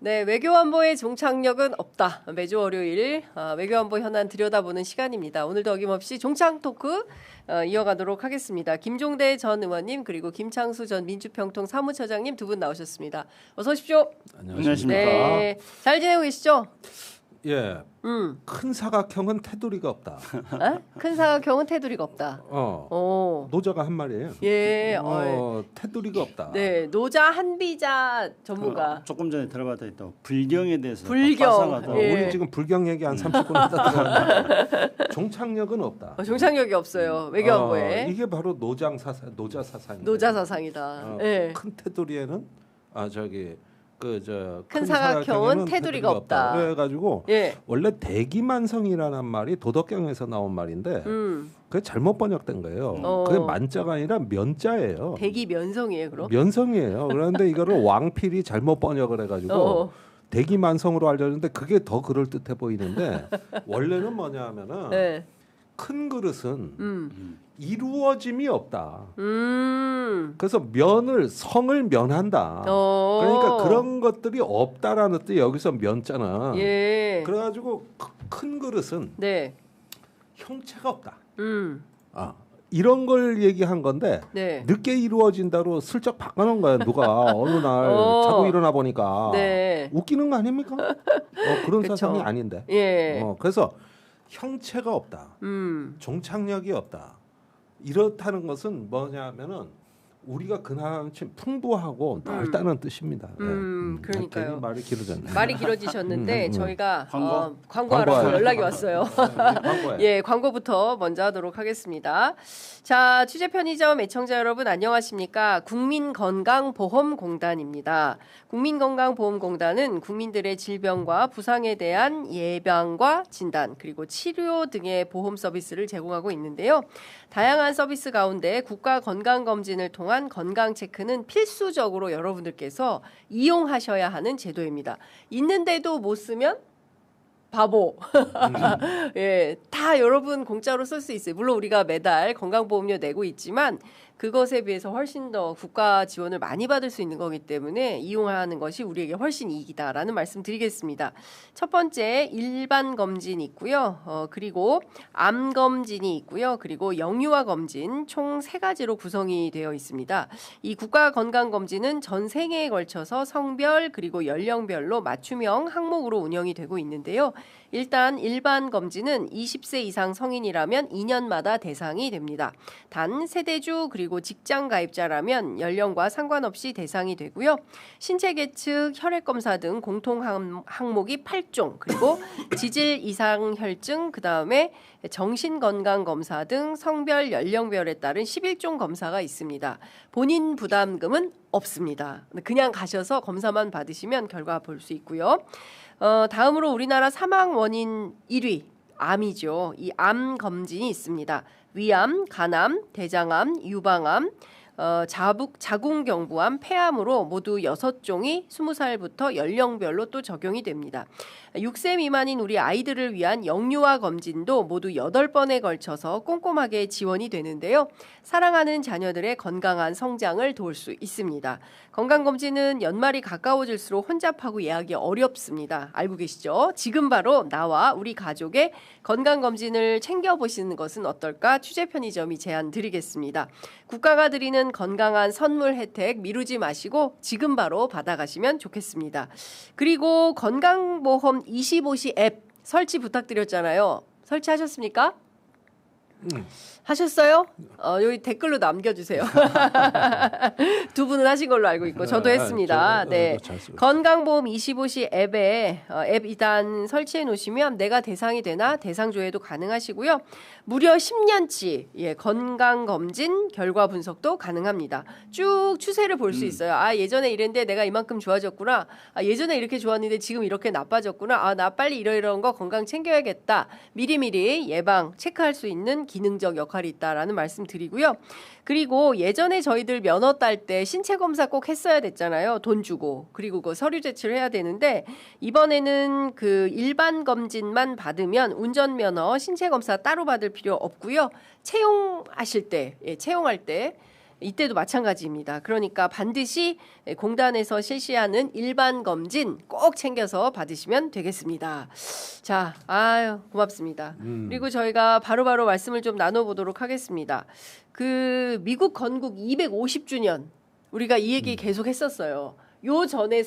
네, 외교안보의 종착역은 없다. 매주 월요일 외교안보 현안 들여다보는 시간입니다. 오늘도 어김없이 종착 토크 이어가도록 하겠습니다. 김종대 전 의원님 그리고 김창수 전 민주평통 사무처장님 두 분 나오셨습니다. 어서 오십시오. 안녕하십니까. 네, 잘 지내고 계시죠? 예. 큰 사각형은 테두리가 없다. 큰 사각형은 테두리가 없다. 노자가 한 말이에요. 예. 테두리가 없다. 네, 노자 한비자 전문가. 조금 전에 들어봤다 했던 불경에 대해서 불경. 예. 우리 지금 불경 얘기 한 30분 하다 들어갔는데 종착역은 없다. 종착역이 없어요. 외교안보에. 이게 바로 노자 사상입니다. 노자 사상이다. 예. 큰 테두리에는 큰 사각형은 테두리가 없다. 그래가지고 예. 원래 대기만성이라는 말이 도덕경에서 나온 말인데 그게 잘못 번역된 거예요. 그게 만자가 아니라 면자예요. 대기면성이에요, 그럼? 면성이에요. 그런데 이거를 왕필이 잘못 번역을 해가지고 대기만성으로 알려졌는데 그게 더 그럴 듯해 보이는데 원래는 뭐냐면은 네. 큰 그릇은 이루어짐이 없다. 그래서 성을 면한다. 그러니까 그런 것들이 없다라는 뜻이 여기서 면자는. 예. 그래가지고 큰 그릇은 네. 형체가 없다. 이런 걸 얘기한 건데 네. 늦게 이루어진다로 슬쩍 바꿔놓은 거야. 누가 어느 날 자고 일어나 보니까 네. 웃기는 거 아닙니까? 그런 그쵸. 사상이 아닌데. 예. 그래서 형체가 없다. 종착역이 없다. 이렇다는 것은 뭐냐면은 우리가 그나마치 풍부하고 넓다는 뜻입니다. 그러니까요. 괜히 말이 길어졌네. 말이 길어지셨는데 저희가 광고하러 광고하러 연락이 왔어요. 광고해. 예, 광고부터 먼저 하도록 하겠습니다. 자, 취재 편의점 애청자 여러분 안녕하십니까? 국민건강보험공단입니다. 국민건강보험공단은 국민들의 질병과 부상에 대한 예방과 진단 그리고 치료 등의 보험 서비스를 제공하고 있는데요. 다양한 서비스 가운데 국가건강검진을 통한 건강체크는 필수적으로 여러분들께서 이용하셔야 하는 제도입니다. 있는데도 못 쓰면 바보. 예, 다 여러분 공짜로 쓸 수 있어요. 물론 우리가 매달 건강보험료 내고 있지만 그것에 비해서 훨씬 더 국가 지원을 많이 받을 수 있는 거기 때문에 이용하는 것이 우리에게 훨씬 이익이다라는 말씀 드리겠습니다. 첫 번째 일반 검진이 있고요. 그리고 암 검진이 있고요. 그리고 영유아 검진 총 3가지로 구성이 되어 있습니다. 이 국가 건강 검진은 전 생애에 걸쳐서 성별 그리고 연령별로 맞춤형 항목으로 운영이 되고 있는데요. 일단 일반 검진은 20세 이상 성인이라면 2년마다 대상이 됩니다. 단 세대주 그리고 직장 가입자라면 연령과 상관없이 대상이 되고요. 신체 계측, 혈액 검사 등 공통 항목이 8종, 그리고 지질 이상 혈증, 그다음에 정신 건강 검사 등 성별, 연령별에 따른 11종 검사가 있습니다. 본인 부담금은 없습니다. 그냥 가셔서 검사만 받으시면 결과 볼 수 있고요. 다음으로 우리나라 사망 원인 1위 암이죠. 이 암 검진이 있습니다. 위암, 간암, 대장암, 유방암, 자궁경부암, 폐암으로 모두 6종이 20살부터 연령별로 또 적용이 됩니다. 6세 미만인 우리 아이들을 위한 영유아 검진도 모두 8번에 걸쳐서 꼼꼼하게 지원이 되는데요. 사랑하는 자녀들의 건강한 성장을 도울 수 있습니다. 건강검진은 연말이 가까워질수록 혼잡하고 예약이 어렵습니다. 알고 계시죠? 지금 바로 나와 우리 가족의 건강검진을 챙겨보시는 것은 어떨까? 취재 편의점이 제안 드리겠습니다. 국가가 드리는 건강한 선물 혜택 미루지 마시고 지금 바로 받아가시면 좋겠습니다. 그리고 건강보험 25시 앱 설치 부탁드렸잖아요. 설치하셨습니까? 하셨어요? 여기 댓글로 남겨주세요. 두 분은 하신 걸로 알고 있고 저도 했습니다. 네, 건강보험 25시 앱에 앱 일단 설치해 놓으시면 내가 대상이 되나 대상 조회도 가능하시고요. 무려 10년치 건강검진 결과 분석도 가능합니다. 쭉 추세를 볼 수 있어요. 아, 예전에 이랬는데 내가 이만큼 좋아졌구나. 아, 예전에 이렇게 좋았는데 지금 이렇게 나빠졌구나. 아, 나 빨리 이러이러한 거 건강 챙겨야겠다. 미리미리 예방 체크할 수 있는 기능적 역할이 있다라는 말씀 드리고요. 그리고 예전에 저희들 면허 딸 때 신체 검사 꼭 했어야 됐잖아요. 돈 주고. 그리고 그 서류 제출을 해야 되는데 이번에는 그 일반 검진만 받으면 운전면허 신체 검사 따로 받을 필요 없고요. 채용하실 때, 채용할 때 이때도 마찬가지입니다. 그러니까 반드시 공단에서 실시하는 일반 검진 꼭 챙겨서 받으시면 되겠습니다. 자, 아유 고맙습니다. 그리고 저희가 바로바로 말씀을 좀 나눠보도록 하겠습니다. 그 미국 건국 250주년 우리가 이 얘기 계속 했었어요. 요 전에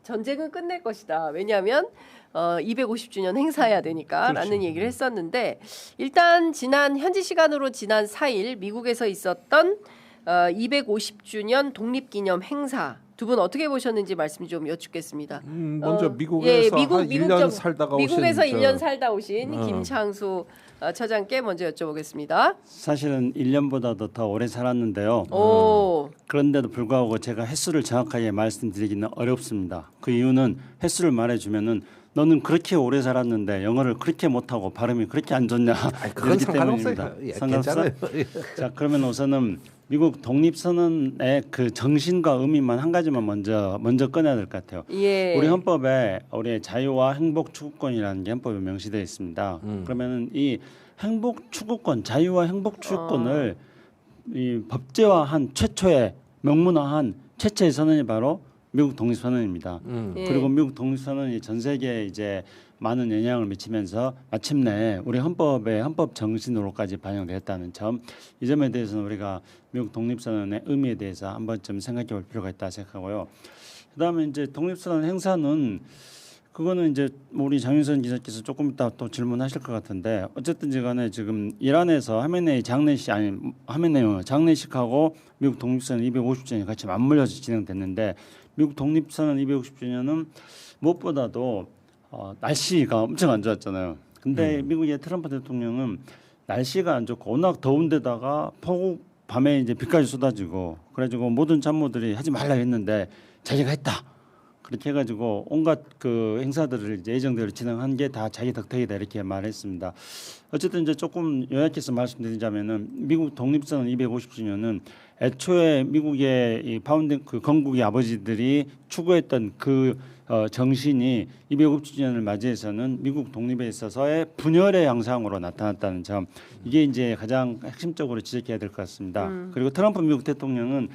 전쟁은 끝낼 것이다. 왜냐하면 250주년 행사해야 되니까 라는 얘기를 했었는데 일단 현지 시간으로 지난 4일 미국에서 있었던 250주년 독립기념 행사 두 분 어떻게 보셨는지 말씀 좀 여쭙겠습니다. 먼저 미국에서 한 1년 살다가 오신 미국에서 1년 살다 오신 김창수 처장께 먼저 여쭤보겠습니다. 사실은 1년보다도 더 오래 살았는데요. 그런데도 불구하고 제가 횟수를 정확하게 말씀드리기는 어렵습니다. 그 이유는 횟수를 말해주면은 너는 그렇게 오래 살았는데 영어를 그렇게 못하고 발음이 그렇게 안 좋냐 그렇기 때문입니다. 괜찮아요. 자, 그러면 우선은 미국 독립선언의 그 정신과 의미만 한 가지만 먼저 꺼내야 될 것 같아요. 예. 우리 헌법에 우리의 자유와 행복 추구권이라는 게 헌법에 명시되어 있습니다. 그러면은 이 행복 추구권, 자유와 행복 추구권을 이 법제화한 최초의 명문화한 최초의 선언이 바로 미국 독립선언입니다. 예. 그리고 미국 독립선언이 전 세계에 이제 많은 영향을 미치면서 마침내 우리 헌법의 헌법 정신으로까지 반영되었다는 점, 이 점에 대해서는 우리가 미국 독립선언의 의미에 대해서 한 번쯤 생각해볼 필요가 있다 생각하고요. 그다음에 이제 독립선언 행사는 그거는 이제 우리 장윤선 기자께서 조금 이따 또 질문하실 것 같은데 어쨌든지간에 지금 이란에서 장례식하고 미국 독립선언 250주년이 같이 맞물려서 진행됐는데 미국 독립선언 250주년은 무엇보다도 날씨가 엄청 안 좋았잖아요. 근데 미국의 트럼프 대통령은 날씨가 안 좋고 워낙 더운데다가 폭우 밤에 이제 비까지 쏟아지고 그래가지고 모든 참모들이 하지 말라 했는데 자기가 했다. 그렇게 해가지고 온갖 그 행사들을 이제 예정대로 진행한 게 다 자기 덕택이다 이렇게 말했습니다. 어쨌든 이제 조금 요약해서 말씀드리자면은 미국 독립선언 250주년은 애초에 미국의 이 그 건국의 아버지들이 추구했던 그 정신이 250주년을 맞이해서는 미국 독립에 있어서의 분열의 양상으로 나타났다는 점, 이게 이제 가장 핵심적으로 지적해야 될 것 같습니다. 그리고 트럼프 미국 대통령은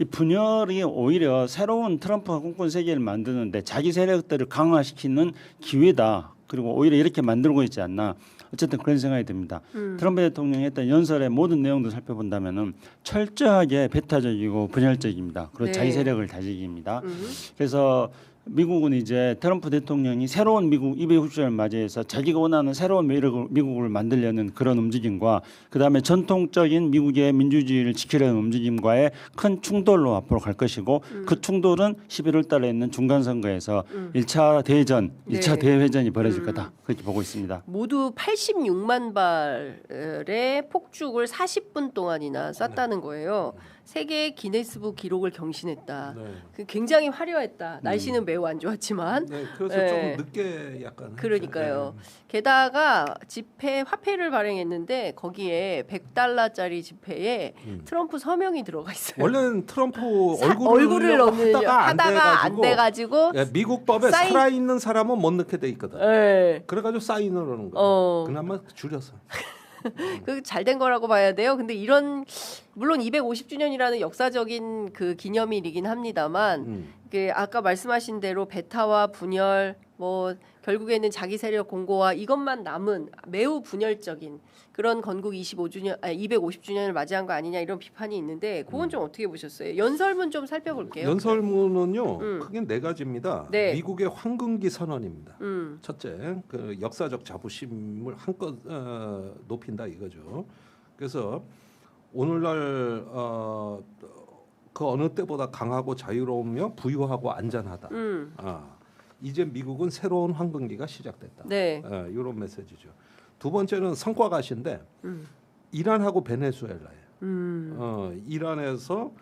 이 분열이 오히려 새로운 트럼프가 꿈꾼 세계를 만드는데 자기 세력들을 강화시키는 기회다. 그리고 오히려 이렇게 만들고 있지 않나. 어쨌든 그런 생각이 듭니다. 트럼프 대통령이 했던 연설의 모든 내용도 살펴본다면은 철저하게 배타적이고 분열적입니다. 그리고 네. 자기 세력을 다지기입니다. 그래서 미국은 이제 트럼프 대통령이 새로운 미국 250주년을 맞이해서 자기가 원하는 새로운 미국을 만들려는 그런 움직임과 그다음에 전통적인 미국의 민주주의를 지키려는 움직임과의 큰 충돌로 앞으로 갈 것이고 그 충돌은 11월 달에 있는 중간선거에서 1차 대전, 1차 네. 대회전이 벌어질 거다. 그렇게 보고 있습니다. 모두 86만 발의 폭죽을 40분 동안이나 쐈다는 거예요. 세계 기네스북 기록을 경신했다. 네. 그 굉장히 화려했다. 날씨는 매우 안 좋았지만. 네, 그래서 네. 좀 늦게 약간 그러니까요. 게다가 화폐를 발행했는데 거기에 $100짜리 지폐에 트럼프 서명이 들어가 있어요. 원래는 트럼프 얼굴을 넣는 하다가 안 돼가지고 미국 법에 살아있는 사람은 못 넣게 돼 있거든. 네. 그래가지고 사인을 하는 거야. 그나마 줄였어. 그 잘된 거라고 봐야 돼요. 근데 물론 250주년이라는 역사적인 그 기념일이긴 합니다만 그 아까 말씀하신 대로 배타와 분열 뭐 결국에는 자기 세력 공고화 이것만 남은 매우 분열적인 그런 건국 250주년을 맞이한 거 아니냐 이런 비판이 있는데 그건 좀 어떻게 보셨어요? 연설문 좀 살펴볼게요. 연설문은요 크게 네 가지입니다. 네. 미국의 황금기 선언입니다. 첫째, 그 역사적 자부심을 한껏 높인다 이거죠. 그래서 오늘날 그 어느 때보다 강하고 자유로우며 부유하고 안전하다. 이제 미국은 새로운 황금기가 시작됐다. 네. 이런 메시지죠. 두 번째는 성과가시인데 이란하고 베네수엘라예요. 이란에서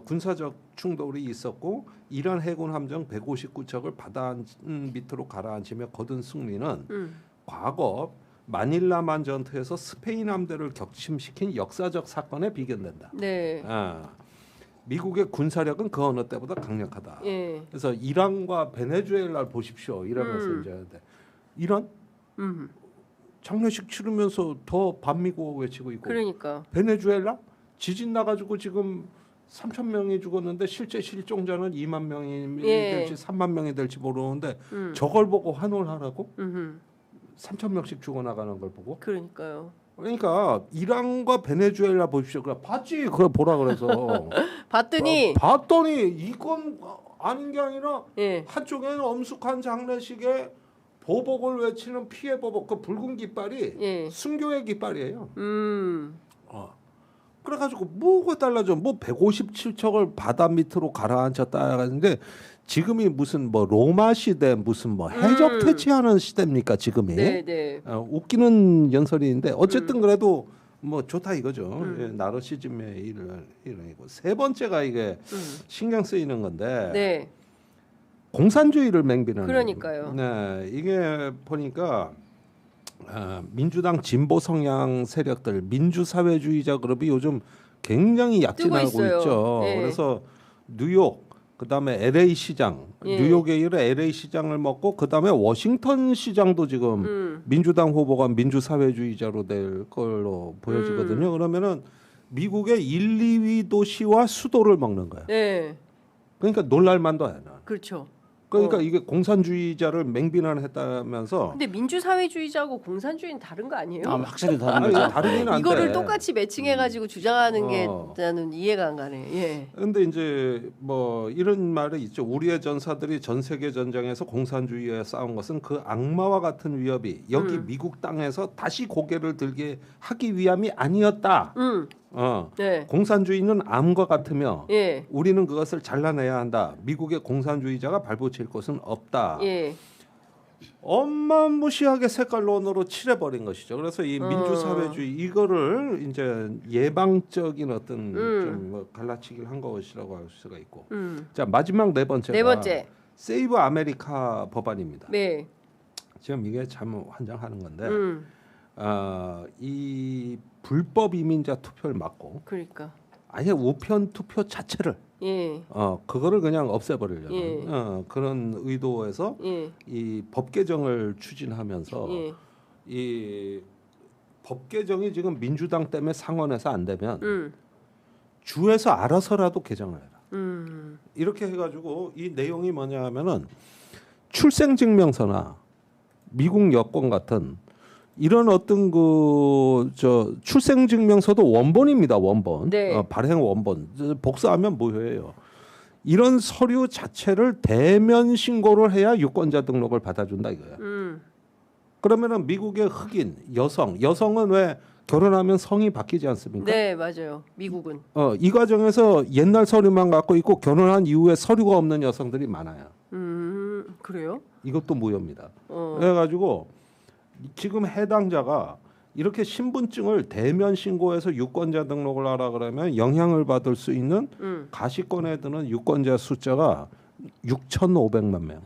군사적 충돌이 있었고 이란 해군 함정 159척을 바다 밑으로 가라앉히며 거둔 승리는 과거 마닐라만 전투에서 스페인 함대를 격침시킨 역사적 사건에 비견된다. 네. 미국의 군사력은 그 어느 때보다 강력하다. 예. 그래서 이란과 베네수엘라를 보십시오. 이러면서 이제 이란 장례식 치르면서 더 반미고 외치고 있고 그러니까 베네수엘라 지진 나가지고 지금 3천 명이 죽었는데 실제 실종자는 2만 명이 예. 될지 3만 명이 될지 모르는데 저걸 보고 환호를 하라고? 3천 명씩 죽어나가는 걸 보고? 그러니까요. 그러니까 이란과 베네수엘라 보십시오. 그래 봤지? 그걸 보라 그래서 봤더니 봤더니 이건 아닌 게 아니라 예. 한쪽에는 엄숙한 장례식에 보복을 외치는 피해 보복 그 붉은 깃발이 예. 순교의 깃발이에요. 음. 그래가지고 뭐가 달라져? 뭐 157척을 바다 밑으로 가라앉혔다 하는데 지금이 무슨 뭐 로마 시대 무슨 뭐 해적 퇴치하는 시대입니까 지금이? 네, 네. 웃기는 연설인데 어쨌든 그래도 뭐 좋다 이거죠. 예, 나르시즘의 일이고 세 번째가 이게 신경 쓰이는 건데 네. 공산주의를 맹비는. 그러니까요. 네, 이게 보니까. 민주당 진보 성향 세력들 민주사회주의자 그룹이 요즘 굉장히 약진하고 있죠. 예. 그래서 뉴욕 그다음에 LA 시장 예. 뉴욕에 이르 LA 시장을 먹고 그다음에 워싱턴 시장도 지금 민주당 후보가 민주사회주의자로 될 걸로 보여지거든요. 그러면은 미국의 1, 2위 도시와 수도를 먹는 거야. 네. 그러니까 놀랄만도 해. 그렇죠. 그러니까 이게 공산주의자를 맹비난했다면서. 근데 민주사회주의자하고 공산주의는 다른 거 아니에요? 확실히 다른 아니, 거죠. 다르긴 한데. 이거를 똑같이 매칭해가지고 주장하는 게 어. 나는 이해가 안 가네. 예. 근데 이제 뭐 이런 말이 있죠. 우리의 전사들이 전 세계 전쟁에서 공산주의에 싸운 것은 그 악마와 같은 위협이 여기 미국 땅에서 다시 고개를 들게 하기 위함이 아니었다. 네. 공산주의는 암과 같으며 예. 우리는 그것을 잘라내야 한다. 미국의 공산주의자가 발붙일 곳은 없다. 예. 엄마무시하게 색깔론으로 칠해버린 것이죠. 그래서 이 민주사회주의 이거를 이제 예방적인 어떤 좀뭐 갈라치기를 한 것이라고 할 수가 있고. 자 마지막 네 번째가 네 번째. 세이브 아메리카 법안입니다. 네. 지금 이게 참 환장하는 건데 이 불법 이민자 투표를 막고 그러니까. 아예 우편 투표 자체를 예. 그거를 그냥 없애버리려는 예. 그런 의도에서 예. 이 법 개정을 추진하면서 예. 이 법 개정이 지금 민주당 때문에 상원에서 안 되면 주에서 알아서라도 개정을 해라. 이렇게 해가지고 이 내용이 뭐냐 하면은 출생증명서나 미국 여권 같은 이런 어떤 출생증명서도 원본입니다. 원본. 네. 발행 원본. 복사하면 무효예요. 이런 서류 자체를 대면 신고를 해야 유권자 등록을 받아준다 이거야. 그러면은 미국의 흑인 여성은 왜 결혼하면 성이 바뀌지 않습니까? 네, 맞아요. 미국은. 이 과정에서 옛날 서류만 갖고 있고 결혼한 이후에 서류가 없는 여성들이 많아요. 그래요? 이것도 무효입니다. 그래가지고 지금 해당자가 이렇게 신분증을 대면 신고해서 유권자 등록을 하라 그러면 영향을 받을 수 있는 가시권에 드는 유권자 숫자가 6,500만 명.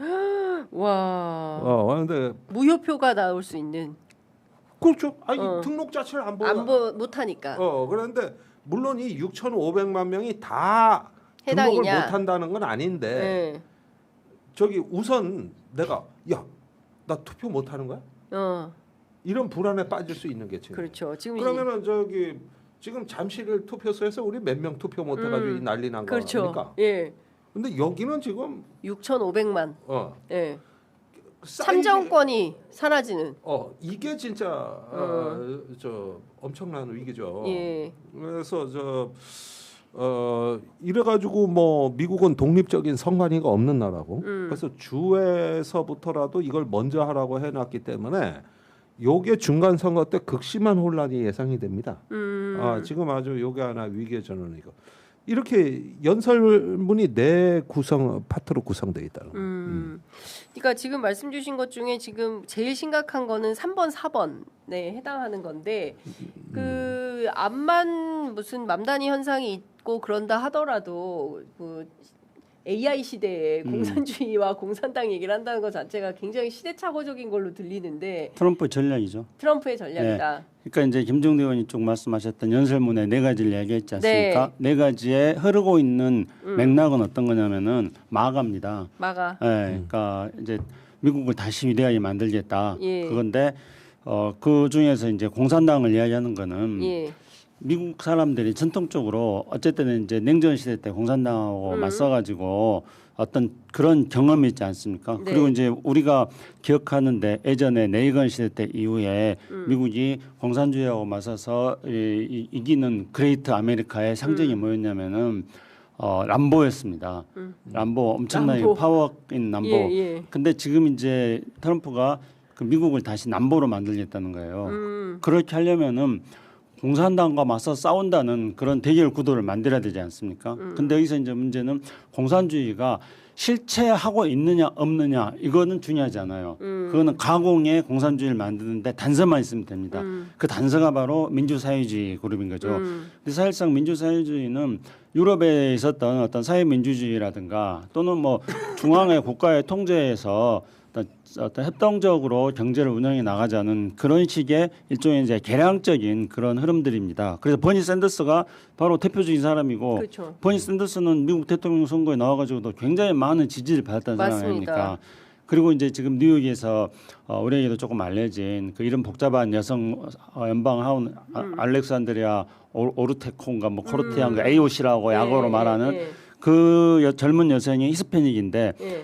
와. 그런데 무효표가 나올 수 있는. 그렇죠. 아니 등록 자체를 안 못 하니까. 그런데 물론 이 6,500만 명이 다 등록을 해당이냐? 못 한다는 건 아닌데 네. 저기 우선 내가 나 투표 못 하는 거야? 이런 불안에 빠질 수 있는 게 지금. 그렇죠. 지금 그러면은 저기 지금 잠실 투표소에서 우리 몇 명 투표 못 해가지고 이 난리 난 거 그렇죠. 아닙니까? 예. 근데 여기는 지금 6,500만. 예. 사이즈- 참정권이 사라지는. 이게 진짜 저 엄청난 위기죠. 예. 그래서 이래가지고 뭐 미국은 독립적인 선관위가 없는 나라고 그래서 주에서부터라도 이걸 먼저 하라고 해놨기 때문에 요게 중간 선거 때 극심한 혼란이 예상이 됩니다. 지금 아주 요게 하나 위기의 전환이고 이렇게 연설문이 네 파트로 구성되어 있다는. 그러니까 지금 말씀 주신 것 중에 지금 제일 심각한 거는 3번, 4번에 해당하는 건데 그 암만 무슨 맘다니 현상이 있고 그런다 하더라도 그 AI 시대에 공산주의와 공산당 얘기를 한다는 것 자체가 굉장히 시대착오적인 걸로 들리는데 트럼프 전략이죠. 트럼프의 전략이다. 네. 그러니까 이제 김종대 의원이 쭉 말씀하셨던 연설문에 네 가지를 얘기했지 않습니까? 네 가지에 흐르고 있는 맥락은 어떤 거냐면은 마가입니다. 마가. 네, 그러니까 이제 미국을 다시 위대하게 만들겠다. 예. 그건데 그 중에서 이제 공산당을 이야기하는 거는 예. 미국 사람들이 전통적으로 어쨌든 이제 냉전 시대 때 공산당하고 맞서가지고 어떤 그런 경험이 있지 않습니까? 네. 그리고 이제 우리가 기억하는데 예전에 레이건 시대 때 이후에 미국이 공산주의하고 맞서서 이기는 그레이트 아메리카의 상징이 뭐였냐면은 람보였습니다. 람보 엄청나게 람보. 파워인 람보. 예, 예. 근데 지금 이제 트럼프가 그 미국을 다시 남보로 만들겠다는 거예요. 그렇게 하려면은 공산당과 맞서 싸운다는 그런 대결 구도를 만들어야 되지 않습니까? 근데 여기서 이제 문제는 공산주의가 실체하고 있느냐 없느냐 이거는 중요하지 않아요. 그거는 가공의 공산주의를 만드는데 단서만 있으면 됩니다. 그 단서가 바로 민주사회주의 그룹인 거죠. 근데 사실상 민주사회주의는 유럽에 있었던 어떤 사회민주주의라든가 또는 뭐 중앙의 국가의 통제에서 어떤 협동적으로 경제를 운영해 나가자는 그런 식의 일종의 이제 개량적인 그런 흐름들입니다. 그래서 버니 샌더스가 바로 대표적인 사람이고 그렇죠. 버니 샌더스는 미국 대통령 선거에 나와가지고도 굉장히 많은 지지를 받았다는 사람 맞습니다. 아닙니까? 그리고 이제 지금 뉴욕에서 우리에게도 조금 알려진 그 이름 복잡한 여성 연방 하원 알렉산드리아 오르테콘가 뭐 코르테안가 AOC라고 약어로 말하는 예. 그 젊은 여성이 히스패닉인데 예.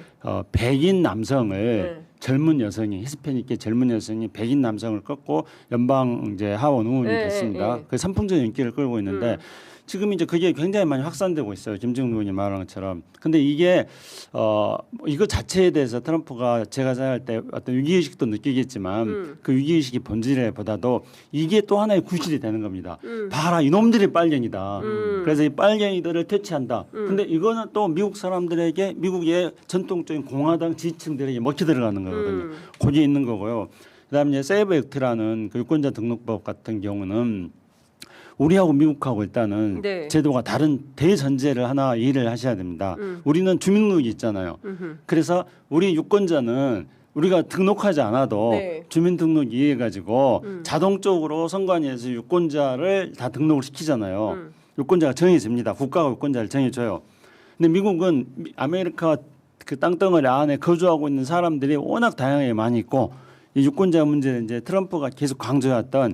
백인 남성을 네. 젊은 여성이 히스패닉계 젊은 여성이 백인 남성을 꺾고 연방 이제 하원 의원이 네, 됐습니다. 네. 그 선풍적인 인기를 끌고 있는데 지금 이제 그게 굉장히 많이 확산되고 있어요. 김정은 의원이 말한 것처럼. 근데 이게 이거 자체에 대해서 트럼프가 제가 생각할 때 어떤 위기의식도 느끼겠지만 그 위기의식이 본질보다도 이게 또 하나의 구실이 되는 겁니다. 봐라 이놈들이 빨갱이다. 그래서 이 빨갱이들을 퇴치한다. 근데 이거는 또 미국 사람들에게 미국의 전통적인 공화당 지지층들에게 먹혀 들어가는 거거든요. 거기에 있는 거고요. 그다음에 이제 세이브 액트라는 그 유권자 등록법 같은 경우는 우리하고 미국하고 일단은 네. 제도가 다른 대전제를 하나 이해를 하셔야 됩니다. 우리는 주민등록이 있잖아요. 그래서 우리 유권자는 우리가 등록하지 않아도 네. 주민등록 이해가지고 자동적으로 선관위에서 유권자를 다 등록을 시키잖아요. 유권자가 정해집니다. 국가가 유권자를 정해줘요. 근데 미국은 아메리카 그 땅덩어리 안에 거주하고 있는 사람들이 워낙 다양하게 많이 있고 이 유권자 문제는 이제 트럼프가 계속 강조했던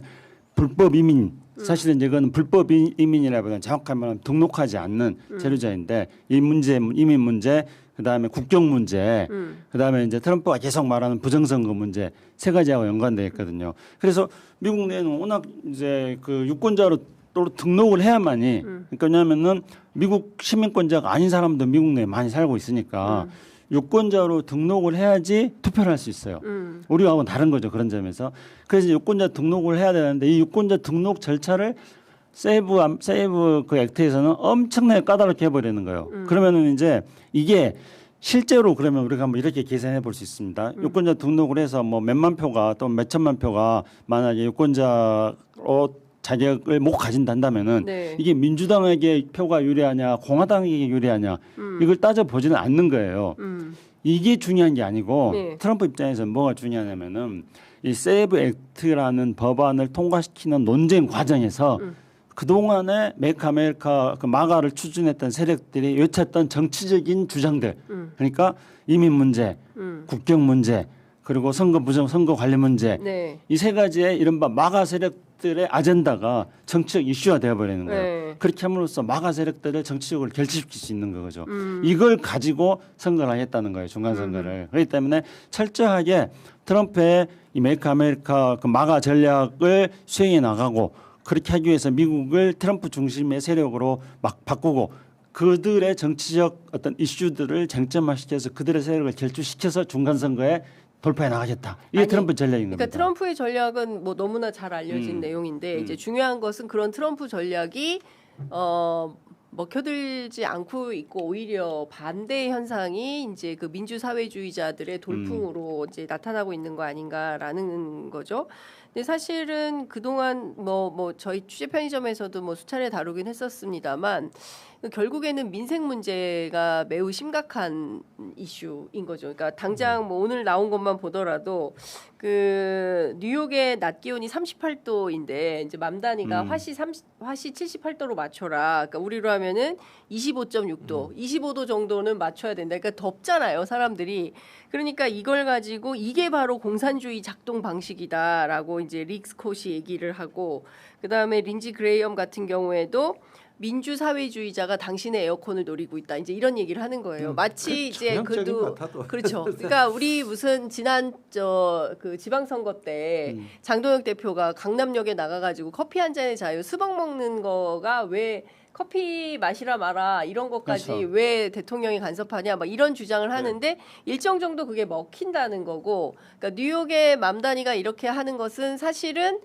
불법 이민 사실은 이거는 불법 이민이라보다는 정확한 말하면 등록하지 않는 재료자인데 이 문제 이민 문제 그다음에 국경 문제 그다음에 이제 트럼프가 계속 말하는 부정선거 문제 세 가지하고 연관되어 있거든요. 그래서 미국 내에는 워낙 이제 그 유권자로 또 등록을 해야만이 그러니까 왜냐하면은 미국 시민권자가 아닌 사람도 미국 내에 많이 살고 있으니까 유권자로 등록을 해야지 투표를 할 수 있어요. 우리하고는 다른 거죠. 그런 점에서. 그래서 유권자 등록을 해야 되는데 이 유권자 등록 절차를 세이브 그 액트에서는 엄청나게 까다롭게 해버리는 거예요. 그러면은 이제 이게 실제로 그러면 우리가 한번 이렇게 계산해 볼 수 있습니다. 유권자 등록을 해서 뭐 몇만 표가 또 몇천만 표가 만약에 유권자로 자격을 못 가진다면은 네. 이게 민주당에게 표가 유리하냐 공화당에게 유리하냐 이걸 따져 보지는 않는 거예요. 이게 중요한 게 아니고 네. 트럼프 입장에서 뭐가 중요하냐면은 이 세이브 액트라는 법안을 통과시키는 논쟁 과정에서 그동안에 메이크 아메리카 그 마가를 추진했던 세력들이 외쳤던 정치적인 주장들 그러니까 이민 문제, 국경 문제 그리고 선거 관리 문제 네. 이 세 가지의 이른바 마가 세력들의 아젠다가 정치적 이슈화 되어버리는 거예요. 네. 그렇게 함으로써 마가 세력들을 정치적으로 결집시킬 수 있는 거죠. 이걸 가지고 선거를 하겠다는 거예요. 중간선거를. 그렇기 때문에 철저하게 트럼프의 이 메이크 아메리카 그 마가 전략을 수행해 나가고 그렇게 하기 위해서 미국을 트럼프 중심의 세력으로 막 바꾸고 그들의 정치적 어떤 이슈들을 쟁점화시켜서 그들의 세력을 결집시켜서 중간선거에 돌파해 나가겠다. 이게 아니, 트럼프 전략인 그러니까 겁니다. 트럼프의 전략은 뭐 너무나 잘 알려진 내용인데 이제 중요한 것은 그런 트럼프 전략이 먹혀들지 않고 있고 오히려 반대 현상이 이제 그 민주사회주의자들의 돌풍으로 이제 나타나고 있는 거 아닌가라는 거죠. 근데 사실은 그동안 뭐 저희 취재 편의점에서도 뭐 수차례 다루긴 했었습니다만 결국에는 민생 문제가 매우 심각한 이슈인 거죠. 그러니까 당장 뭐 오늘 나온 것만 보더라도 그 뉴욕의 낮 기온이 38도인데 이제 맘 단위가 화씨 78도로 맞춰라. 그러니까 우리로 하면은 25.6도, 25도 정도는 맞춰야 된다. 그러니까 덥잖아요, 사람들이. 그러니까 이걸 가지고 이게 바로 공산주의 작동 방식이다라고 이제 릭 스콧이 얘기를 하고 그다음에 린지 그레이엄 같은 경우에도 민주 사회주의자가 당신의 에어컨을 노리고 있다. 이제 이런 얘기를 하는 거예요. 마치 이제 그도 그렇죠. 그러니까 우리 무슨 지난 그 지방선거 때 장동혁 대표가 강남역에 나가가지고 커피 한 잔의 자유 수박 먹는 거가 왜 커피 마시라 마라 이런 것까지 그렇죠. 왜 대통령이 간섭하냐 막 이런 주장을 하는데 일정 정도 그게 먹힌다는 거고 그러니까 뉴욕의 맘다니가 이렇게 하는 것은 사실은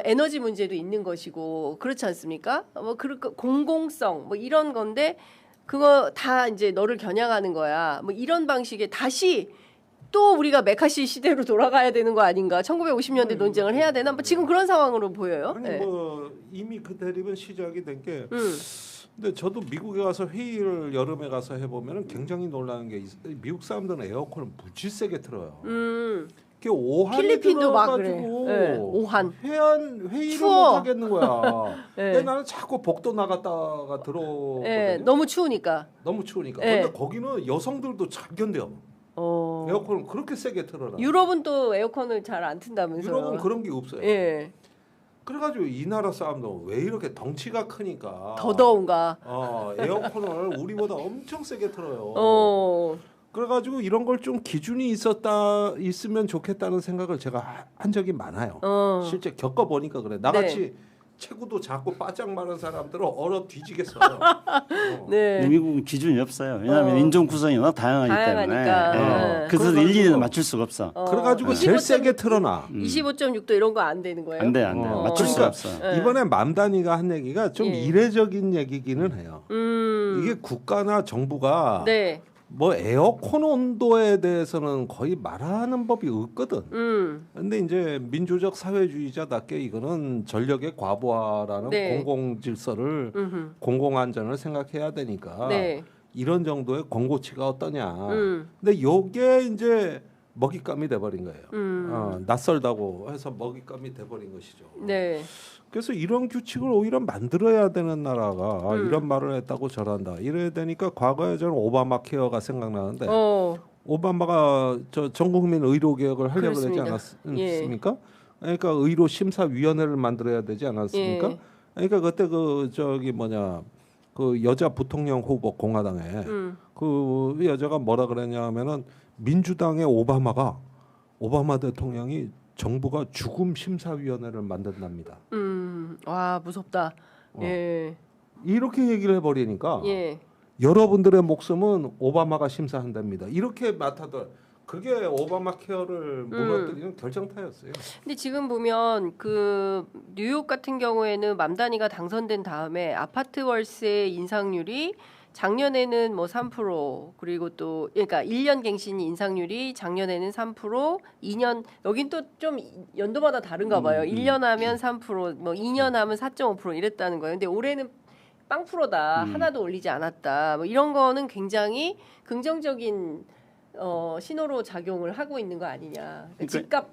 에너지 문제도 있는 것이고 그렇지 않습니까? 뭐 공공성 뭐 이런 건데 그거 다 이제 너를 겨냥하는 거야. 뭐 이런 방식의 다시 또 우리가 메카시 시대로 돌아가야 되는 거 아닌가? 1950년대 논쟁을 해야 되나? 뭐 지금 그런 상황으로 보여요. 아니 네. 뭐 이미 그 대립은 시작이 된 게. 근데 저도 미국에 가서 회의를 여름에 가서 해보면 굉장히 놀라는 게 미국 사람들은 에어컨을 무지 세게 틀어요. 그게 오한이 필리핀도 막 그래. 들어가지고 네, 오한. 회의를 추워. 못 하겠는 거야. 네. 근데 나는 자꾸 복도 나갔다가 들어오거든요. 네, 너무 추우니까. 너무 추우니까. 네. 근데 거기는 여성들도 잘 견뎌요. 에어컨을 그렇게 세게 틀어라. 유럽은 또 에어컨을 잘 안 튼다면서요. 유럽은 그런 게 없어요. 예. 그래가지고 이 나라 사람도 왜 이렇게 덩치가 크니까 더 더운가. 에어컨을 우리보다 엄청 세게 틀어요. 그래가지고 이런 걸 좀 기준이 있으면 좋겠다는 생각을 제가 한 적이 많아요. 실제 겪어보니까 그래. 나같이 네. 체구도 작고 바짝 마른 사람들은 얼어 뒤지겠어요. 네. 미국은 기준이 없어요. 왜냐하면 인종 구성이 워낙 다양하기 다양하니까. 때문에. 그래서 일일이 맞출 수가 없어. 그래가지고 제일 세게 틀어놔. 25.6도 이런 거 안 되는 거예요? 안 돼. 맞출 수가 없어. 이번에 맘다니가 한 얘기가 좀 이례적인 얘기기는 해요. 이게 국가나 정부가 네. 뭐 에어컨 온도에 대해서는 거의 말하는 법이 없거든. 근데 이제 민주적 사회주의자답게 이거는 전력의 과부하라는 네. 공공 질서를 공공안전을 생각해야 되니까 네. 이런 정도의 권고치가 어떠냐. 근데 요게 이제 먹잇감이 돼버린 거예요. 낯설다고 해서 먹잇감이 돼버린 것이죠. 네. 그래서 이런 규칙을 오히려 만들어야 되는 나라가 이런 말을 했다고 저런다. 이래야 되니까 과거에 저는 오바마 케어가 생각나는데 오바마가 저 전국민 의료 개혁을 하려고 그러지 않았습니까? 그러니까 의료 심사위원회를 만들어야 되지 않았습니까? 예. 그러니까 그때 그 여자 부통령 후보 공화당에 그 여자가 뭐라 그랬냐면은 민주당의 오바마 대통령이 정부가 죽음 심사위원회를 만든답니다. 와 무섭다. 예. 이렇게 얘기를 해버리니까 예. 여러분들의 목숨은 오바마가 심사한답니다. 이렇게 맡아도 그게 오바마 케어를 무너뜨리는 결정타였어요. 근데 지금 보면 그 뉴욕 같은 경우에는 맘다니가 당선된 다음에 아파트 월세 인상률이 작년에는 뭐 3% 그리고 또 그러니까 1년 갱신 인상률이 작년에는 3% 2년 여긴 또 좀 연도마다 다른가 봐요. 1년 하면 3% 뭐 2년 하면 4.5% 이랬다는 거예요. 근데 올해는 빵프로다. 하나도 올리지 않았다. 뭐 이런 거는 굉장히 긍정적인 신호로 작용을 하고 있는 거 아니냐. 그러니까 집값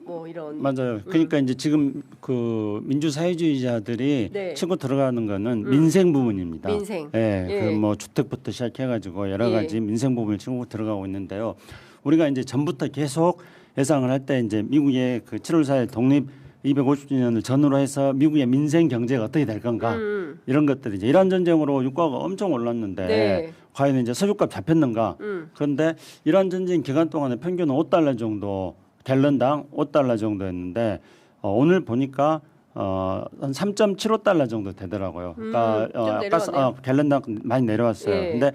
뭐 이런 맞아요. 그러니까 이제 지금 그 민주사회주의자들이 네. 치고 들어가는 거는 민생 부분입니다. 민생. 예, 예. 그 뭐 주택부터 시작해가지고 여러 예. 가지 민생 부분을 치고 들어가고 있는데요. 우리가 이제 전부터 계속 예상을 할 때 이제 미국의 그 7월 4일 독립 250주년을 전후로 해서 미국의 민생 경제가 어떻게 될 건가 이런 것들이 이제 이란 전쟁으로 유가가 엄청 올랐는데 네. 과연 이제 석유값 잡혔는가? 그런데 이란 전쟁 기간 동안에 평균 5달러 정도 갤런당 5달러 정도였는데 오늘 보니까 한 3.75달러 정도 되더라고요. 그러니까 갤런당 많이 내려왔어요. 예. 근데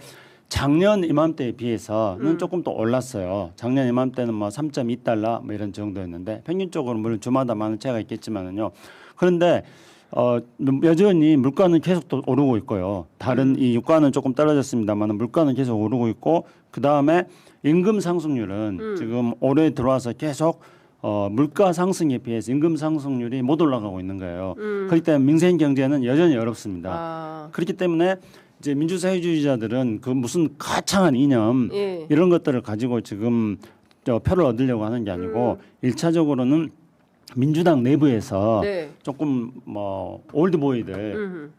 작년 이맘때에 비해서는 조금 더 올랐어요. 작년 이맘때는 뭐 3.2달러 뭐 이런 정도였는데 평균적으로 물론 주마다 많은 차이가 있겠지만은요. 그런데 여전히 물가는 계속 또 오르고 있고요. 다른 이 유가는 조금 떨어졌습니다만 물가는 계속 오르고 있고 그 다음에 임금 상승률은 지금 올해 들어와서 계속 물가 상승에 비해서 임금 상승률이 못 올라가고 있는 거예요. 그렇기 때문에 민생 경제는 여전히 어렵습니다. 그렇기 때문에 이제 민주사회주의자들은 그 무슨 거창한 이념 예. 이런 것들을 가지고 지금 표를 얻으려고 하는 게 아니고 1차적으로는 민주당 내부에서 네. 조금 뭐 올드보이들을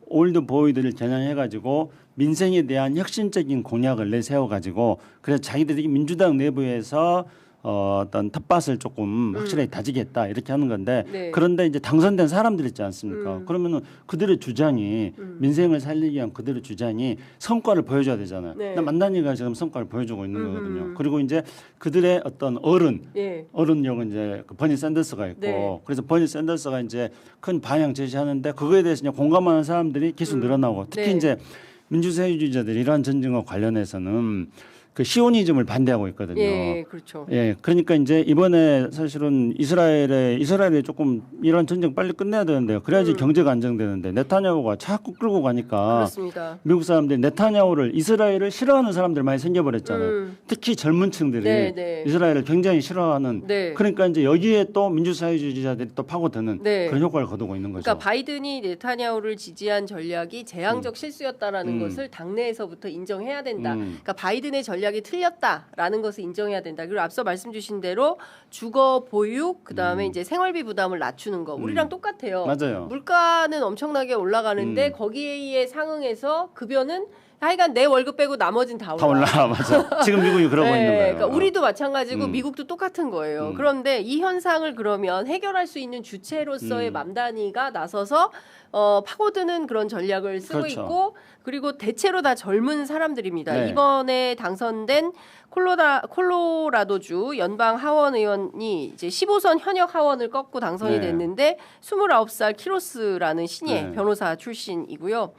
겨냥해가지고 민생에 대한 혁신적인 공약을 내세워가지고 그래서 자기들이 민주당 내부에서 어떤 텃밭을 조금 확실하게 다지겠다 이렇게 하는 건데 네. 그런데 이제 당선된 사람들 있지 않습니까? 그러면은 그들의 주장이 민생을 살리기 위한 그들의 주장이 성과를 보여줘야 되잖아요. 네. 근데 만단이가 지금 성과를 보여주고 있는 거거든요. 그리고 이제 그들의 어떤 어른력은 이제 그 버니 샌더스가 있고 네. 그래서 버니 샌더스가 이제 큰 방향 제시하는데 그거에 대해서 이제 공감하는 사람들이 계속 늘어나고 특히 네. 이제 민주사회주의자들이 이러한 전쟁과 관련해서는 그 시오니즘을 반대하고 있거든요. 예, 그렇죠. 예, 그러니까 이제 이번에 사실은 이스라엘이 조금 이런 전쟁 빨리 끝내야 되는데요. 그래야지 경제가 안정되는데 네타냐후가 자꾸 끌고 가니까 그렇습니다. 미국 사람들이 이스라엘을 싫어하는 사람들 많이 생겨버렸잖아요. 특히 젊은층들이 네, 네. 이스라엘을 굉장히 싫어하는. 네. 그러니까 이제 여기에 또 민주사회주의자들이 또 파고드는 네. 그런 효과를 거두고 있는 거죠. 그러니까 바이든이 네타냐후를 지지한 전략이 재앙적 실수였다라는 것을 당내에서부터 인정해야 된다. 그러니까 바이든의 전략이 틀렸다라는 것을 인정해야 된다. 그리고 앞서 말씀 주신 대로 주거 보육 그다음에 이제 생활비 부담을 낮추는 거 우리랑 똑같아요. 맞아요. 물가는 엄청나게 올라가는데 거기에 상응해서 급여는 하여간 내 월급 빼고 나머진 다 다 올라. 올라 맞아. 지금 미국이 그러고 있는 거예요. 그러니까 우리도 마찬가지고 미국도 똑같은 거예요. 그런데 이 현상을 그러면 해결할 수 있는 주체로서의 맘다니가 나서서 파고드는 그런 전략을 쓰고 그렇죠. 있고 그리고 대체로 다 젊은 사람들입니다. 네. 이번에 당선된 콜로라도주 연방 하원 의원이 이제 15선 현역 하원을 꺾고 당선이 네. 됐는데 29살 키로스라는 신예 네. 변호사 출신이고요.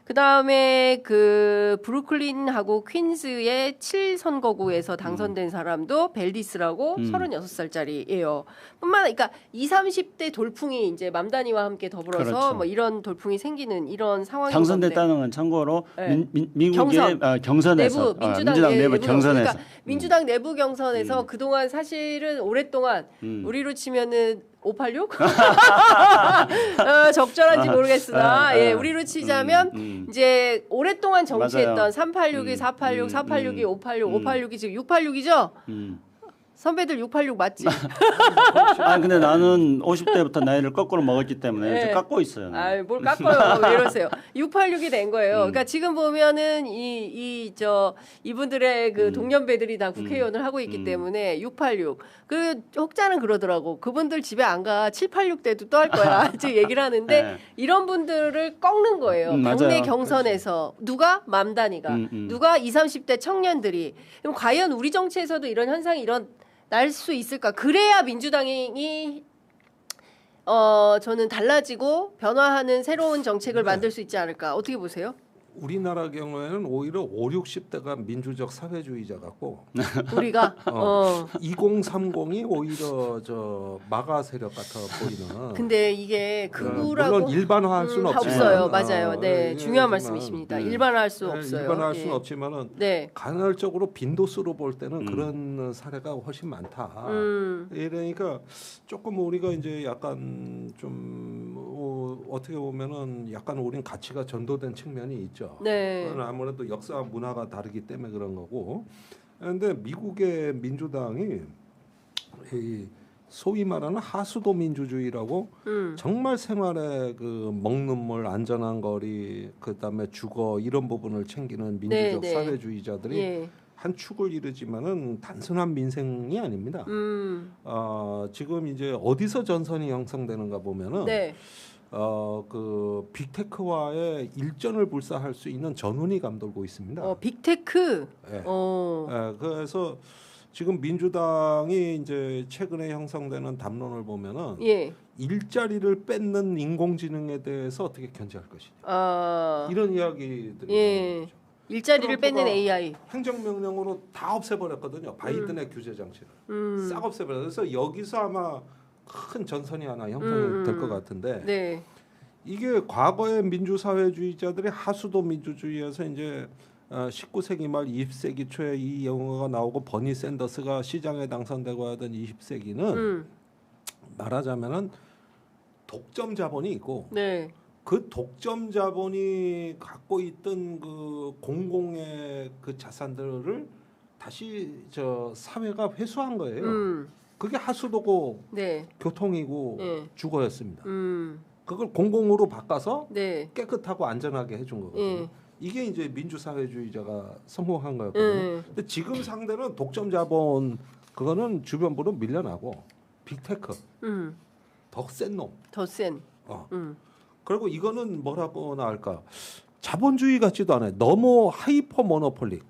그 다음에 그 브루클린하고 퀸즈의 7선거구에서 당선된 사람도 벨디스라고 36살짜리예요. 뿐만 아니라 그러니까 20, 30대 돌풍이 이제 맘다니와 함께 더불어서 그렇죠. 뭐 이런 돌풍이 생기는 이런 상황인 건데. 당선됐다는 건 참고로 네. 미국의 경선에서 내부 민주당 내부 경선에서 그러니까 민주당 내부 경선에서 그동안 사실은 오랫동안 우리로 치면은 586? 적절한지 모르겠으나 예, 우리로 치자면 이제 오랫동안 정치했던 맞아요. 386이 486, 486이 586, 586이 지금 686이죠? 선배들 686 맞지? 아 근데 나는 50대부터 나이를 거꾸로 먹었기 때문에 네. 좀 깎고 있어요. 아이, 뭘 깎아요. 왜 이러세요? 686이 된 거예요. 그러니까 지금 보면은 이분들의 그 동년배들이 다 국회의원을 하고 있기 때문에 686. 그 혹자는 그러더라고. 그분들 집에 안 가. 786 때도 또 할 거야. 지금 얘기를 하는데 네. 이런 분들을 꺾는 거예요. 맞아요. 당내 경선에서 누가 맘다니가 누가 20, 30대 청년들이 그럼 과연 우리 정치에서도 이런 현상이 날 수 있을까? 그래야 민주당이 저는 달라지고 변화하는 새로운 정책을 만들 수 있지 않을까? 어떻게 보세요? 우리나라 경우에는 오히려 5, 60대가 민주적 사회주의자 같고 우리가 2030이 오히려 저 마가 세력 같아 보이는. 근데 이게 극우라고 물론 일반화할 수는 없어요. 없지만 맞아요. 네, 예, 중요한 하지만, 말씀이십니다. 일반화할 수 예, 없어요. 일반화할 수는 예. 없지만은 네. 간헐적으로 빈도수로 볼 때는 그런 사례가 훨씬 많다. 이러니까 조금 우리가 이제 약간 좀 어떻게 보면은 약간 우린 가치가 전도된 측면이 있죠. 네. 그건 아무래도 역사와 문화가 다르기 때문에 그런 거고. 그런데 미국의 민주당이 이 소위 말하는 하수도 민주주의라고 정말 생활에 그 먹는 물, 안전한 거리, 그다음에 주거 이런 부분을 챙기는 민주적 네. 사회주의자들이 예. 한 축을 이루지만은 단순한 민생이 아닙니다. 지금 이제 어디서 전선이 형성되는가 보면은 네. 그 빅테크와의 일전을 불사할 수 있는 전운이 감돌고 있습니다. 빅테크. 예. 그래서 지금 민주당이 이제 최근에 형성되는 담론을 보면은 예. 일자리를 뺏는 인공지능에 대해서 어떻게 견제할 것이냐 이런 이야기들이 예. 나오는 거죠. 일자리를 뺏는 트럼프가 AI. 행정명령으로 다 없애버렸거든요. 바이든의 규제 장치를 싹 없애버려요. 그래서 여기서 아마 큰 전선이 하나 형성이 될 것 같은데 네. 이게 과거의 민주사회주의자들이 하수도 민주주의에서 이제 19세기 말 20세기 초에 이 영화가 나오고 버니 샌더스가 시장에 당선되고 하던 20세기는 말하자면은 독점 자본이 있고 네. 그 독점 자본이 갖고 있던 그 공공의 그 자산들을 다시 저 사회가 회수한 거예요. 그게 하수도고 네. 교통이고 네. 주거였습니다. 그걸 공공으로 바꿔서 네. 깨끗하고 안전하게 해준 거거든요. 이게 이제 민주사회주의자가 성공한 거였거든요. 근데 지금 상대는 독점 자본 그거는 주변부로 밀려나고 빅테크 음. 더 센 놈. 더 센. 그리고 이거는 뭐라고나 할까? 자본주의 같지도 않아요. 너무 하이퍼 모노폴리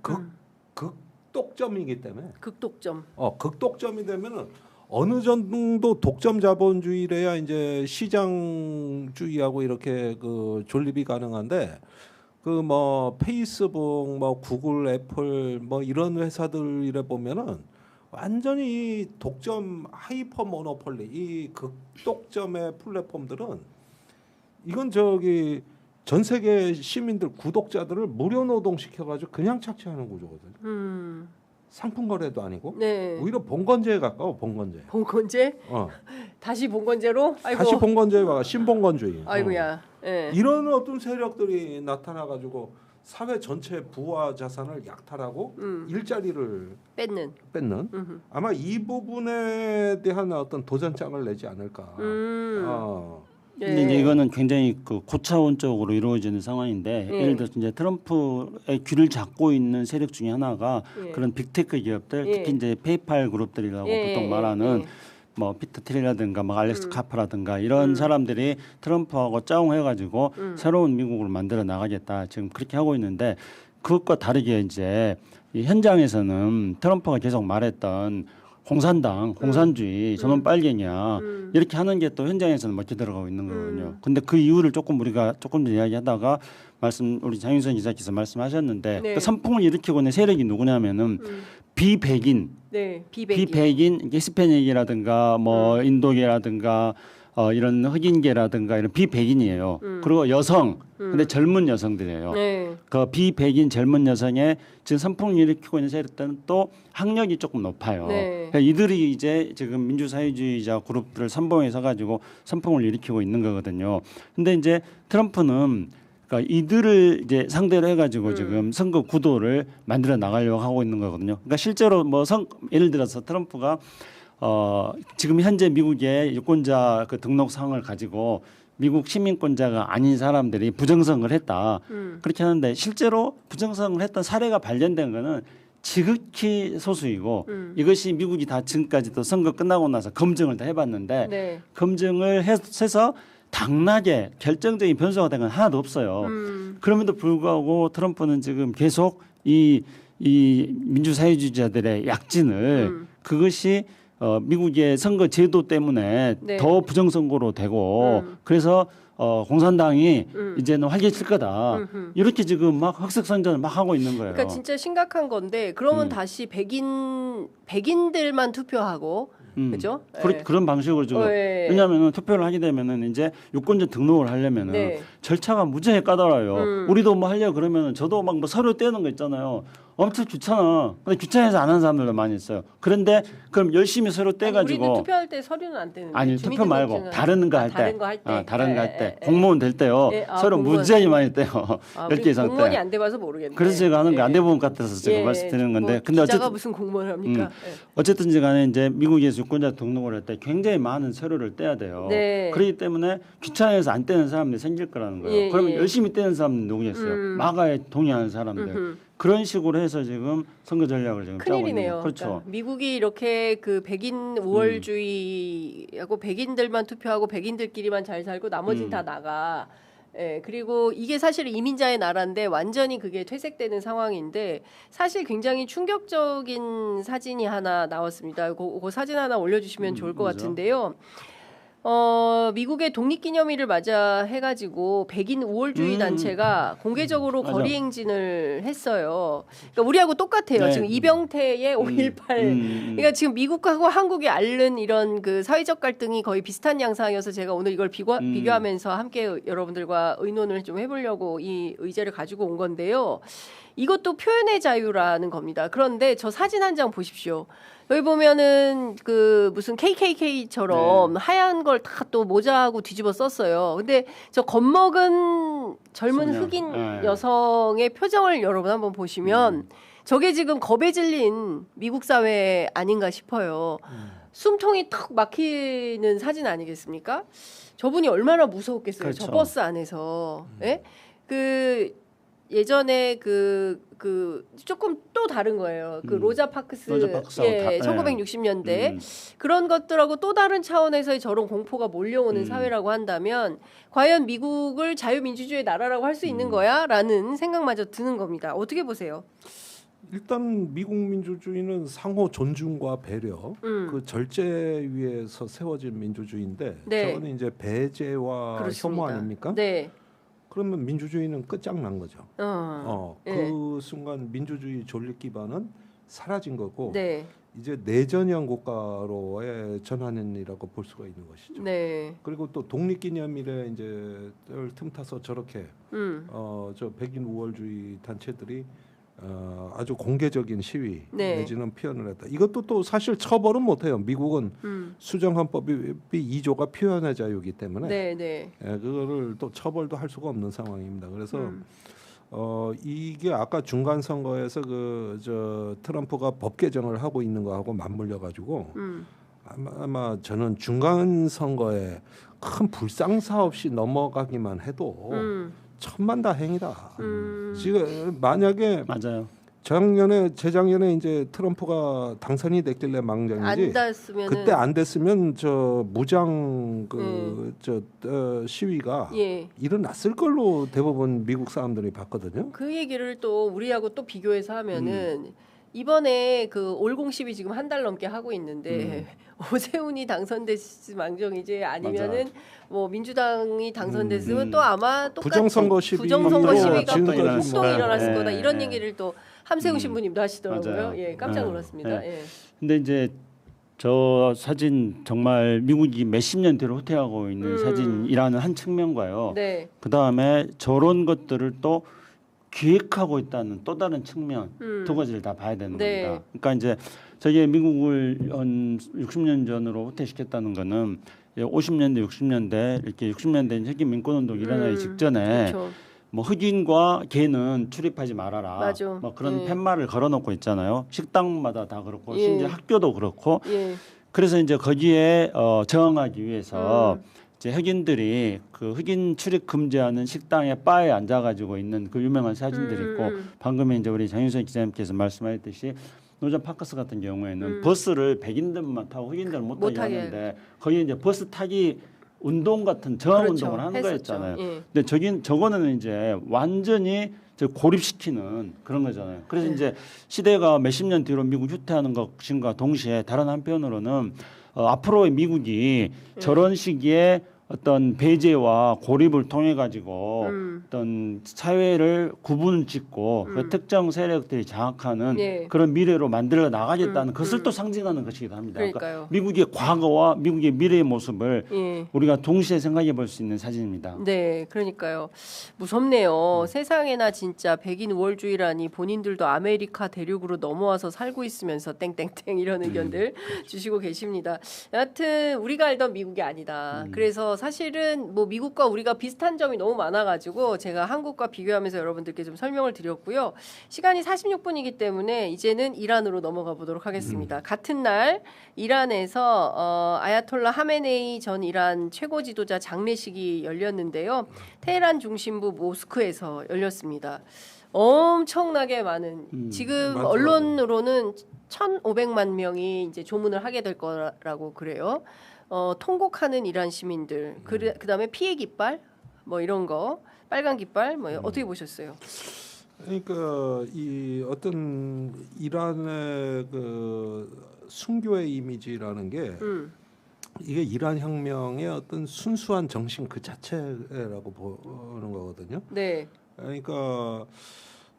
극독점이기 때문에 극독점. 극독점이 되면은 어느 정도 독점 자본주의래야 이제 시장주의하고 이렇게 그 존립이 가능한데 그 뭐 페이스북, 뭐 구글, 애플 뭐 이런 회사들이래 보면은 완전히 독점 하이퍼 모노폴리 이 극독점의 플랫폼들은 이건 저기 전 세계 시민들 구독자들을 무료 노동시켜가지고 그냥 착취하는 구조거든요. 상품 거래도 아니고 네. 오히려 봉건제에 가까워. 봉건제. 봉건제? 다시 봉건제로? 아이고. 다시 봉건제와 신봉건주의. 아이고야. 예. 이런 어떤 세력들이 나타나가지고 사회 전체 부와 자산을 약탈하고 일자리를 뺏는 아마 이 부분에 대한 어떤 도전장을 내지 않을까. 근데 이제 이거는 굉장히 그 고차원적으로 이루어지는 상황인데 예를 들어서 이제 트럼프의 귀를 잡고 있는 세력 중에 하나가 그런 빅테크 기업들 특히 이제 페이팔 그룹들이라고 보통 말하는 뭐 피터 틸이라든가 막 알렉스 카프라든가 이런 사람들이 트럼프하고 짜웅해가지고 새로운 미국을 만들어 나가겠다 지금 그렇게 하고 있는데 그것과 다르게 이제 이 현장에서는 트럼프가 계속 말했던 공산당, 공산주의, 저놈 빨갱이야 이렇게 하는 게 또 현장에서는 먹혀 들어가고 있는 거거든요. 근데 그 이유를 우리가 조금 전 이야기하다가 우리 장윤선 기자께서 말씀하셨는데 네. 그 선풍을 일으키고 있는 세력이 누구냐면은 비백인, 네, 비백인 히스패닉이라든가 뭐 인도계라든가 이런 흑인계라든가 이런 비백인이에요. 그리고 여성, 근데 젊은 여성들이에요. 네. 그 비백인 젊은 여성의 지금 선풍을 일으키고 있는 세력들은 또 학력이 조금 높아요. 네. 그러니까 이들이 이제 지금 민주사회주의자 그룹들을 선봉에 서가지고 선풍을 일으키고 있는 거거든요. 근데 이제 트럼프는 그러니까 이들을 이제 상대로 해가지고 지금 선거 구도를 만들어 나가려고 하고 있는 거거든요. 그러니까 실제로 뭐 예를 들어서 트럼프가 지금 현재 미국의 유권자 그 등록상을 가지고 미국 시민권자가 아닌 사람들이 부정선거를 했다. 그렇게 하는데 실제로 부정선거를 했던 사례가 발견된 거는 지극히 소수이고 이것이 미국이 다 지금까지도 선거 끝나고 나서 검증을 다 해봤는데 네. 검증을 해서 당락에 결정적인 변수가 된 건 하나도 없어요. 그럼에도 불구하고 트럼프는 지금 계속 이 민주사회주의자들의 약진을 그것이 미국의 선거 제도 때문에 네. 더 부정선거로 되고 그래서 공산당이 이제는 활개칠 거다. 이렇게 지금 막 흑색선전을 막 하고 있는 거예요. 그러니까 진짜 심각한 건데 그러면 다시 백인들만 투표하고 그죠? 그런 방식으로 지금 왜냐하면 투표를 하게 되면은 이제 유권자 등록을 하려면은 네. 절차가 무지하게 까다로워요. 우리도 뭐 하려 그러면은 저도 막 뭐 서류 떼는 거 있잖아요. 엄청 귀찮아. 근데 귀찮아서 안 하는 사람들도 많이 있어요. 그런데 그럼 열심히 서류 떼가지고 우리도 투표할 때 서류는 안 떼는데 아니 투표 말고 다른 거 할 때, 다른 거 할 때 공무원 될 때요. 서류 공무원. 무지하게 많이 떼요. 10개 이상 떼. 공무원이 안 돼봐서 모르겠네. 그래서 제가 하는 게 안 돼본 것 같아서 제가 말씀드리는 건데, 뭐 근데 기자가 어쨌든 무슨 공무원을 합니까? 어쨌든지 간에 이제 미국에서 유권자 등록을 할 때 굉장히 많은 서류를 떼야 돼요. 네. 그렇기 때문에 귀찮아서 안 떼는 사람들이 생길 거라는 거예요. 그러면 열심히 떼는 사람은 누구겠어요? 마가에 동의하는 사람들. 그런 식으로 해서 지금 선거 전략을 지금 짜고 있는 큰일이네요. 거예요. 그렇죠. 그러니까 미국이 이렇게 그 백인 우월주의하고 백인들만 투표하고 백인들끼리만 잘 살고 나머지는 다 나가. 예, 그리고 이게 사실 이민자의 나라인데 완전히 그게 퇴색되는 상황인데 사실 굉장히 충격적인 사진이 하나 나왔습니다. 그 사진 하나 올려주시면 좋을 것 뭐죠? 같은데요. 미국의 독립기념일을 맞아 해가지고 백인 우월주의 단체가 공개적으로 맞아. 거리 행진을 했어요. 그러니까 우리하고 똑같아요. 네. 지금 이병태의 5.18. 그러니까 지금 미국하고 한국이 앓는 이런 그 사회적 갈등이 거의 비슷한 양상이어서 제가 오늘 이걸 비교하면서 함께 여러분들과 의논을 좀 해보려고 이 의제를 가지고 온 건데요. 이것도 표현의 자유라는 겁니다. 그런데 저 사진 한 장 보십시오. 여기 보면은 그 무슨 KKK처럼 하얀 걸 다 또 모자하고 뒤집어 썼어요. 근데 저 겁먹은 젊은 소녀. 흑인 여성의 표정을 여러분 한번 보시면 저게 지금 겁에 질린 미국 사회 아닌가 싶어요. 숨통이 턱 막히는 사진 아니겠습니까? 저분이 얼마나 무서웠겠어요. 그렇죠. 저 버스 안에서. 예? 그 예전에 그 조금 또 다른 거예요. 그 로자 파크스하고 1960년대 그런 것들하고 또 다른 차원에서의 저런 공포가 몰려오는 사회라고 한다면 과연 미국을 자유민주주의의 나라라고 할 수 있는 거야라는 생각마저 드는 겁니다. 어떻게 보세요? 일단 미국 민주주의는 상호 존중과 배려 그 절제 위에서 세워진 민주주의인데 네. 저는 이제 배제와 그렇습니다. 혐오 아닙니까? 네. 그러면 민주주의는 끝장난 거죠. 네. 그 순간 민주주의 존립 기반은 사라진 거고 네. 이제 내전형 국가로의 전환이라고 볼 수가 있는 것이죠. 네. 그리고 또 독립기념일에 이제 틈타서 저렇게 저 백인 우월주의 단체들이 아주 공개적인 시위 네. 내지는 표현을 했다. 이것도 또 사실 처벌은 못해요. 미국은 수정헌법이 2조가 표현의 자유이기 때문에 네, 네. 그거를 또 처벌도 할 수가 없는 상황입니다. 그래서 이게 아까 중간 선거에서 저 트럼프가 법 개정을 하고 있는 거하고 맞물려 가지고 아마 저는 중간 선거에 큰 불상사 없이 넘어가기만 해도 천만다행이다. 지금 만약에 맞아요. 재작년에 이제 트럼프가 당선이 됐길래 망정이지. 안 됐으면은 그때 안 됐으면 저 무장 시위가 일어났을 걸로 대부분 미국 사람들이 봤거든요. 그 얘기를 또 우리하고 또 비교해서 하면은 이번에 그 올공십이 지금 한 달 넘게 하고 있는데 오세훈이 당선됐지 망정이지 아니면은 뭐 민주당이 당선됐으면 또 아마 똑같이 부정선거 시위가 폭동이 일어났을 거다 이런 얘기를 또 함세웅 신부님도 하시더라고요. 맞아요. 예, 깜짝 놀랐습니다. 예. 근데 이제 저 사진 정말 미국이 몇십 년 뒤로 후퇴하고 있는 사진이라는 한 측면과요. 네. 그 다음에 저런 것들을 또 기획하고 있다는 또 다른 측면 두 가지를 다 봐야 되는 네. 겁니다. 그러니까 이제 저게 미국을 한 60년 전으로 후퇴시켰다는 거는 50년대, 60년대 이렇게 60년대 혁인 민권운동 일어나기 직전에 그렇죠. 뭐 흑인과 개는 출입하지 말아라. 맞아. 뭐 그런 팻말을 걸어놓고 있잖아요. 식당마다 다 그렇고 심지어 학교도 그렇고. 그래서 이제 거기에 저항하기 위해서 이제 흑인들이 그 흑인 출입 금지하는 식당에 바에 앉아가지고 있는 그 유명한 사진들이 있고 방금 이제 우리 장윤선 기자님께서 말씀하셨듯이 노자 파커스 같은 경우에는 버스를 백인들만 타고 흑인들은 못 타게 하는데 거기 이제 버스 타기 운동 같은 저항 그렇죠. 운동을 하는 했었죠. 거였잖아요. 예. 근데 저거는 이제 완전히 고립시키는 그런 거잖아요. 그래서 이제 시대가 몇십 년 뒤로 미국 후퇴하는 것인가 동시에 다른 한편으로는 앞으로의 미국이 저런 시기에 어떤 배제와 고립을 통해 가지고 어떤 사회를 구분을 짓고 그 특정 세력들이 장악하는 그런 미래로 만들어 나가겠다는 것을 또 상징하는 것이기도 합니다. 그러니까 미국의 과거와 미국의 미래의 모습을 우리가 동시에 생각해 볼 수 있는 사진입니다. 네, 그러니까요. 무섭네요. 세상에나 진짜 백인 우월주의라니 본인들도 아메리카 대륙으로 넘어와서 살고 있으면서 땡땡땡 이런 의견들 주시고 계십니다. 여하튼 우리가 알던 미국이 아니다. 그래서 사실은 뭐 미국과 우리가 비슷한 점이 너무 많아가지고 제가 한국과 비교하면서 여러분들께 좀 설명을 드렸고요. 시간이 46분이기 때문에 이제는 이란으로 넘어가 보도록 하겠습니다. 같은 날 이란에서 아야톨라 하메네이 전 이란 최고 지도자 장례식이 열렸는데요. 테헤란 중심부 모스크에서 열렸습니다. 엄청나게 많은 지금 맞아. 언론으로는 1,500만 명이 이제 조문을 하게 될 거라고 그래요. 통곡하는 이란 시민들, 그다음에 피해 깃발, 뭐 이런 거, 빨간 깃발, 뭐 어떻게 보셨어요? 그러니까 이 어떤 이란의 그 순교의 이미지라는 게 이게 이란 혁명의 어떤 순수한 정신 그 자체라고 보는 거거든요. 네. 그러니까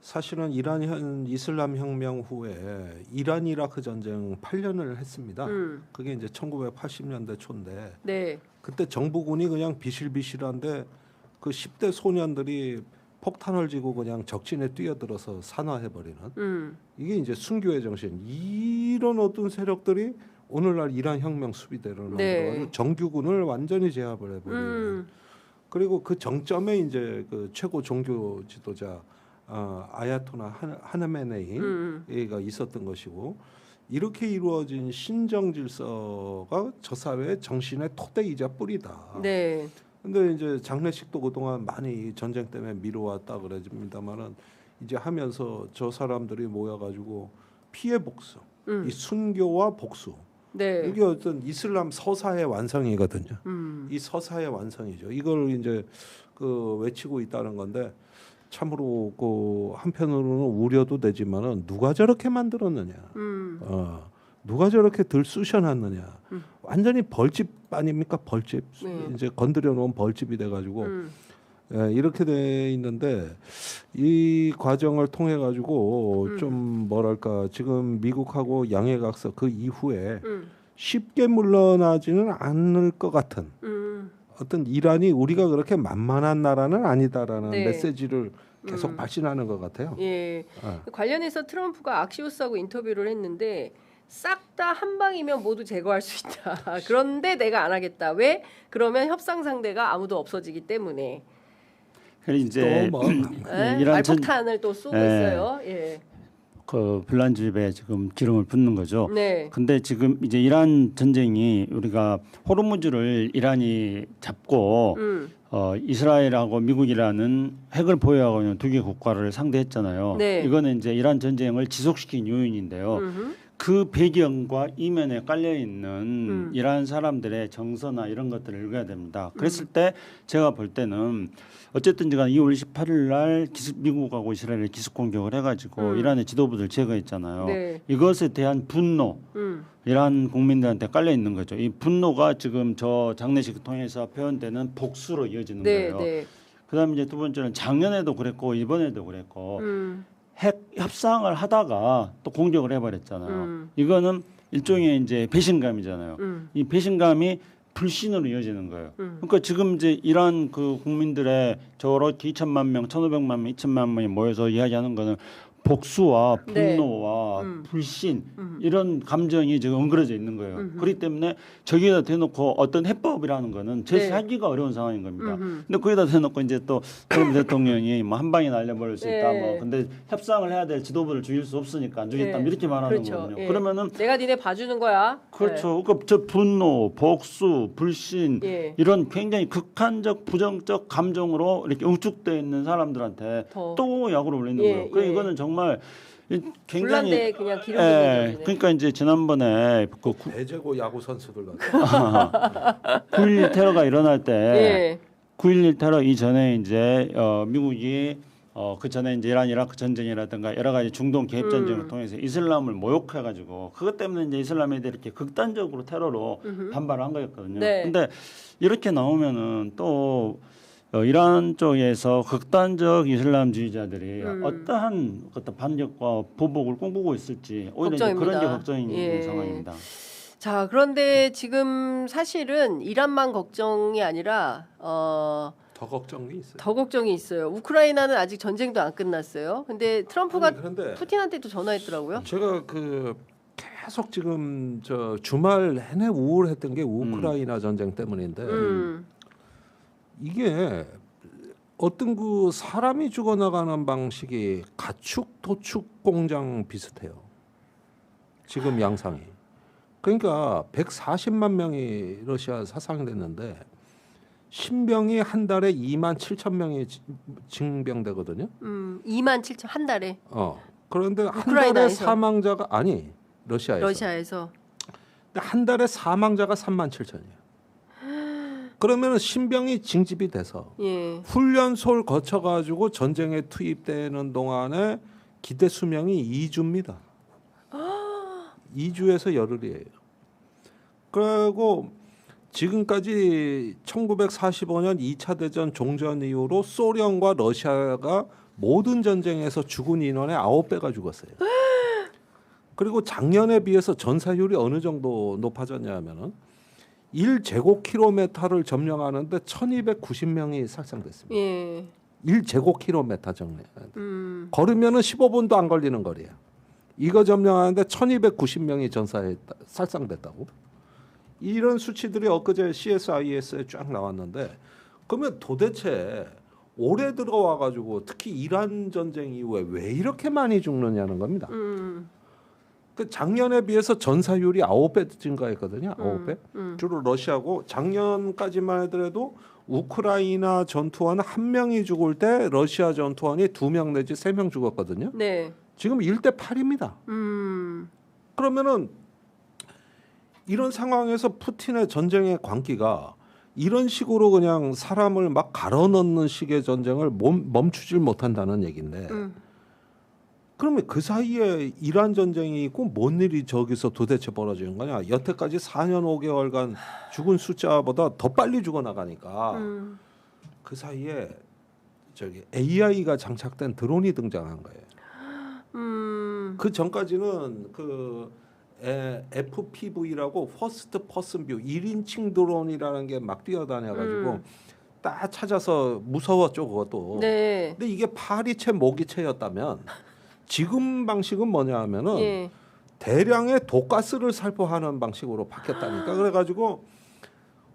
사실은 이란 이슬람 혁명 후에 이란 이라크 전쟁 8년을 했습니다. 그게 이제 1980년대 초인데 네. 그때 정부군이 그냥 비실비실한데 그 10대 소년들이 폭탄을 쥐고 그냥 적진에 뛰어들어서 산화해버리는 이게 이제 순교의 정신. 이런 어떤 세력들이 오늘날 이란 혁명 수비대로 만들어가지고 정규군을 완전히 제압을 해버리는. 그리고 그 정점에 이제 그 최고 종교 지도자 아야토나 하메네이가 있었던 것이고 이렇게 이루어진 신정 질서가 저 사회의 정신의 토대이자 뿌리다. 네. 근데 이제 장례식도 그동안 많이 전쟁 때문에 미뤄왔다 그러집니다만은 이제 하면서 저 사람들이 모여가지고 피해 복수, 이 순교와 복수. 네. 이게 어떤 이슬람 서사의 완성이거든요. 이 서사의 완성이죠. 이걸 이제 그 외치고 있다는 건데 참으로 그 한편으로는 우려도 되지만은 누가 저렇게 만들었느냐, 누가 저렇게 들쑤셔놨느냐, 완전히 벌집 아닙니까? 벌집 이제 건드려 놓은 벌집이 돼가지고 예, 이렇게 돼 있는데 이 과정을 통해 가지고 좀 뭐랄까 지금 미국하고 양해각서 그 이후에 쉽게 물러나지는 않을 것 같은 어떤 이란이 우리가 그렇게 만만한 나라는 아니다라는 네. 메시지를 계속 발신하는 것 같아요. 예. 아. 관련해서 트럼프가 악시오스하고 인터뷰를 했는데 싹 다 한 방이면 모두 제거할 수 있다. 그런데 내가 안 하겠다. 왜? 그러면 협상 상대가 아무도 없어지기 때문에. 그리고 이제 또 뭐, 예? 말폭탄을 또 쏘고 있어요. 예. 그 불난집에 지금 기름을 붓는 거죠. 네. 근데 지금 이제 이란 전쟁이 우리가 호르무즈를 이란이 잡고 이스라엘하고 미국이라는 핵을 보유하고 있는 두 개 국가를 상대했잖아요. 네. 이거는 이제 이란 전쟁을 지속시킨 요인인데요. 그 배경과 이면에 깔려 있는 이란 사람들의 정서나 이런 것들을 읽어야 됩니다. 그랬을 때 제가 볼 때는 어쨌든 제가 2월 28일 날 미국하고 이스라엘이 기습 공격을 해가지고 이란의 지도부들 제거했잖아요. 네. 이것에 대한 분노, 이란 국민들한테 깔려 있는 거죠. 이 분노가 지금 저 장례식 통해서 표현되는 복수로 이어지는 네. 거예요. 네. 그다음에 이제 두 번째는 작년에도 그랬고 이번에도 그랬고 핵 협상을 하다가 또 공격을 해버렸잖아요. 이거는 일종의 이제 배신감이잖아요. 이 배신감이 불신으로 이어지는 거예요. 그러니까 지금 이제 이란 그 국민들의 저렇게 2천만 명, 1,500만 명, 2천만 명이 모여서 이야기하는 거는 복수와 네. 분노와 불신 이런 감정이 지금 엉그러져 있는 거예요. 그렇기 때문에 저기에다 대놓고 어떤 해법이라는 거는 제시하기가 어려운 상황인 겁니다. 근데 거기다 대놓고 이제 또 트럼프 대통령이 뭐 한 방에 날려버릴 수 있다. 네. 뭐 근데 협상을 해야 될 지도부를 죽일 수 없으니까 안 주겠다. 네. 이렇게 말하는 그렇죠. 거거든요. 예. 그러면은 내가 니네 봐주는 거야. 그렇죠. 그러니까 저 분노, 복수, 불신 예. 이런 굉장히 극한적 부정적 감정으로 이렇게 응축되어 있는 사람들한테 더. 또 야구를 올리는 예, 거예요. 그러니까 예. 이거는 정말 굉장히 불난데 그냥 기름 예, 붓는 그러니까 이제 지난번에 그 대제고 야구 선수들 같은 9.11 테러가 일어날 때 예. 9.11 테러 이전에 이제 미국이 그 전에 이제 이란 이라크 전쟁이라든가 여러 가지 중동 개입 전쟁을 통해서 이슬람을 모욕해가지고 그것 때문에 이제 이슬람에 대해 이렇게 극단적으로 테러로 반발을 한 거였거든요. 네. 근데 이렇게 나오면은 또 이란 쪽에서 극단적 이슬람주의자들이 어떠한 어떤 반격과 보복을 꿈꾸고 있을지 오히려 이제 그런 게 걱정입니다. 걱정인 예. 상황입니다. 자, 그런데 지금 사실은 이란만 걱정이 아니라 더 걱정이 있어요. 더 걱정이 있어요. 우크라이나는 아직 전쟁도 안 끝났어요. 근데 트럼프가 아니, 그런데 푸틴한테도 전화했더라고요. 제가 그 계속 지금 저 주말 내내 우울했던 게 우크라이나 전쟁 때문인데 이게 어떤 그 사람이 죽어나가는 방식이 가축 도축 공장 비슷해요. 지금 양상이. 그러니까 140만 명이 러시아 사상됐는데 신병이 한 달에 2만 7천 명이 징병되거든요. 2만 7천 한 달에 그런데 한 달에 우크라이나에서. 사망자가 아니 러시아에서. 러시아에서 근데 한 달에 사망자가 3만 7천이에요. 그러면 신병이 징집이 돼서 예. 훈련소를 거쳐가지고 전쟁에 투입되는 동안에 기대 수명이 2주입니다. 2주에서 열흘이에요. 그리고 지금까지 1945년 2차 대전 종전 이후로 소련과 러시아가 모든 전쟁에서 죽은 인원의 9배가 죽었어요. 그리고 작년에 비해서 전사율이 어느 정도 높아졌냐면은 1제곱킬로미터를 점령하는데 1290명이 살상됐습니다. 예. 1제곱킬로미터 점령. 걸으면은 15분도 안 걸리는 거리야. 이거 점령하는데 1290명이 살상됐다고. 이런 수치들이 엊그제 CSIS에 쫙 나왔는데 그러면 도대체 올해 들어와 가지고 특히 이란 전쟁 이후에 왜 이렇게 많이 죽느냐는 겁니다. 그 작년에 비해서 전사율이 9배 증가했거든요. 9배. 주로 러시아고 작년까지만 하더라도 우크라이나 전투원 한 명이 죽을 때 러시아 전투원이 2명 내지 3명 죽었거든요. 네. 지금 1대 8입니다. 그러면은 이런 상황에서 푸틴의 전쟁의 광기가 이런 식으로 그냥 사람을 막 갈아넣는 식의 전쟁을 멈추질 못한다는 얘기인데 그러면 그 사이에 이란 전쟁이 있고 뭔 일이 저기서 도대체 벌어지는 거냐? 여태까지 4년 5개월간 죽은 숫자보다 더 빨리 죽어나가니까 그 사이에 저기 AI가 장착된 드론이 등장한 거예요. 그 전까지는 그 FPV라고 퍼스트 퍼슨 뷰 1인칭 드론이라는 게 막 뛰어다녀가지고 딱 찾아서 무서웠죠 그것도. 네. 근데 이게 파리채 모기채였다면 지금 방식은 뭐냐 하면은 예. 대량의 독가스를 살포하는 방식으로 바뀌었다니까. 그래가지고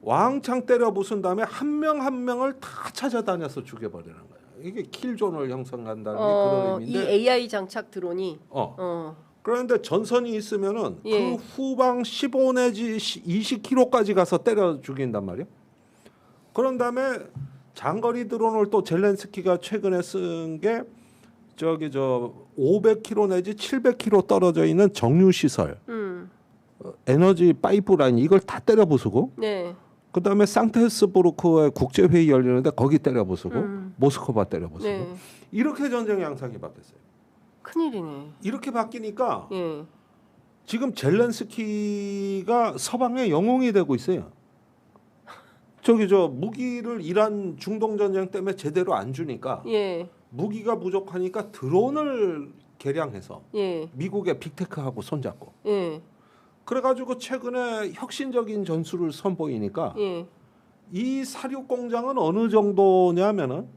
왕창 때려 부순 다음에 한 명 한 명을 다 찾아다녀서 죽여버리는 거예요. 이게 킬존을 형성한다는 게 그런 이 의미인데. AI 장착 드론이 그런데 전선이 있으면은 예. 그 후방 15 내지 20km까지 가서 때려 죽인단 말이에요. 그런 다음에 장거리 드론을 또 젤렌스키가 최근에 쓴 게 저기 저 500km 내지 700km 떨어져 있는 정유 시설, 에너지 파이프라인 이걸 다 때려 부수고, 네. 그 다음에 상테스부르크의 국제 회의 열리는데 거기 때려 부수고, 모스크바 때려 부수고, 네. 이렇게 전쟁 양상이 바뀌었어요. 큰일이네. 이렇게 바뀌니까 예. 지금 젤렌스키가 서방의 영웅이 되고 있어요. 저기 저 무기를 이란 중동 전쟁 때문에 제대로 안 주니까 예. 무기가 부족하니까 드론을 개량해서 예. 미국의 빅테크하고 손잡고 예. 그래가지고 최근에 혁신적인 전술을 선보이니까 예. 이 사륙 공장은 어느 정도냐면은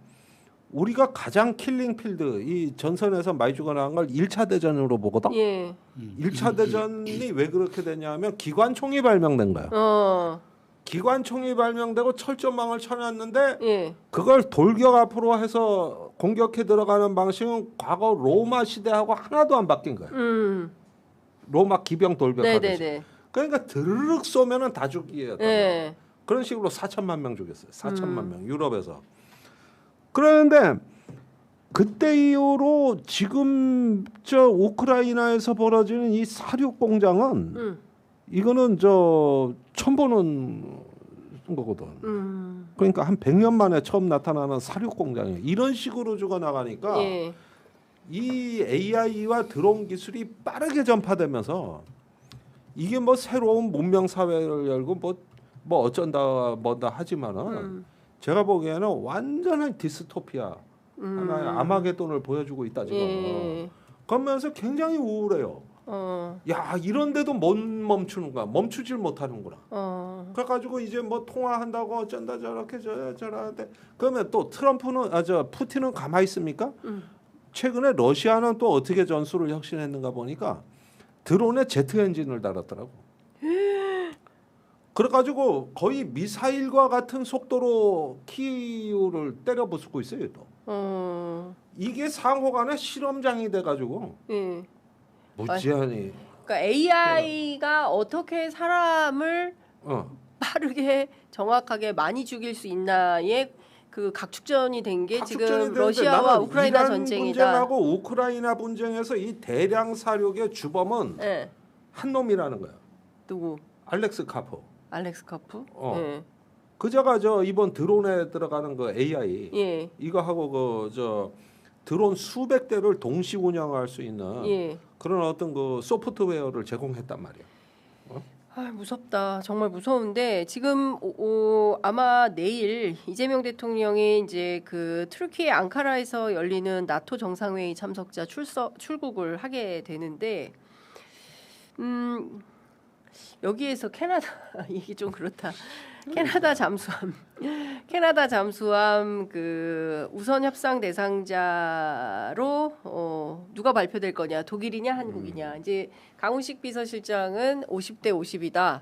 우리가 가장 킬링필드 이 전선에서 많이 죽어나간 걸 1차 대전으로 보거든. 예. 1차 대전이 왜 그렇게 됐냐면 기관총이 발명된 거야. 기관총이 발명되고 철조망을 쳐놨는데 예. 그걸 돌격 앞으로 해서 공격해 들어가는 방식은 과거 로마 시대하고 하나도 안 바뀐 거야. 로마 기병 돌격하듯이. 네네네. 그러니까 드르륵 쏘면은 다 죽이었다. 예. 그런 식으로 4천만 명 죽였어요. 4천만 명 유럽에서. 그런데 그때 이후로 지금 저 우크라이나에서 벌어지는 이 사륙 공장은 이거는 저 처음 보는 거거든. 그러니까 한 100년 만에 처음 나타나는 사륙 공장이에요. 이런 식으로 죽어나가니까 예. 이 AI와 드론 기술이 빠르게 전파되면서 이게 뭐 새로운 문명 사회를 열고 뭐 어쩐다 뭐다 하지만은 제가 보기에는 완전한 디스토피아 하나의 아마게돈을 보여주고 있다 지금. 예. 그러면서 굉장히 우울해요. 야 이런데도 못 멈추는구나. 멈추질 못하는구나. 그래가지고 이제 뭐 통화한다고 어쩐다 저렇게 저러는데 그러면 또 트럼프는 푸틴은 가만히 있습니까? 최근에 러시아는 또 어떻게 전술을 혁신했는가 보니까 드론에 제트 엔진을 달았더라고. 그래가지고 거의 미사일과 같은 속도로 키이우를 때려 부수고 있어요 또. 이게 상호간에 실험장이 돼가지고 예. 무지하니. 그러니까 AI가 어떻게 사람을 빠르게 정확하게 많이 죽일 수 있나의 그 각축전이 된 게 지금 러시아와 우크라이나 이란 전쟁이다. 분쟁하고 우크라이나 분쟁에서 이 대량 사륙의 주범은 예. 한 놈이라는 거야. 누구? 알렉스 카프. 알렉스 카프? 예. 그자가 저 이번 드론에 들어가는 그 AI 예. 이거 하고 그 저 드론 수백 대를 동시 운영할 수 있는 예. 그런 어떤 그 소프트웨어를 제공했단 말이야. 아, 무섭다. 정말 무서운데 지금 아마 내일 이재명 대통령이 이제 그 트르키예 앙카라에서 열리는 나토 정상회의 참석자 출국을 하게 되는데 여기에서 캐나다 이게 좀 그렇다. 캐나다 잠수함 그 우선 협상 대상자로 누가 발표될 거냐? 독일이냐 한국이냐? 이제 강훈식 비서실장은 50대 50이다.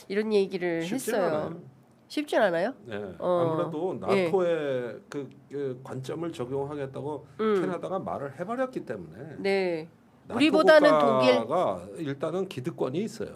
이런 얘기를 했어요. 않아요. 쉽진 않아요? 네. 아무래도 나토의 그 관점을 적용하겠다고 캐나다가 말을 해버렸기 때문에. 네. 우리보다는 국가가 일단은 기득권이 있어요.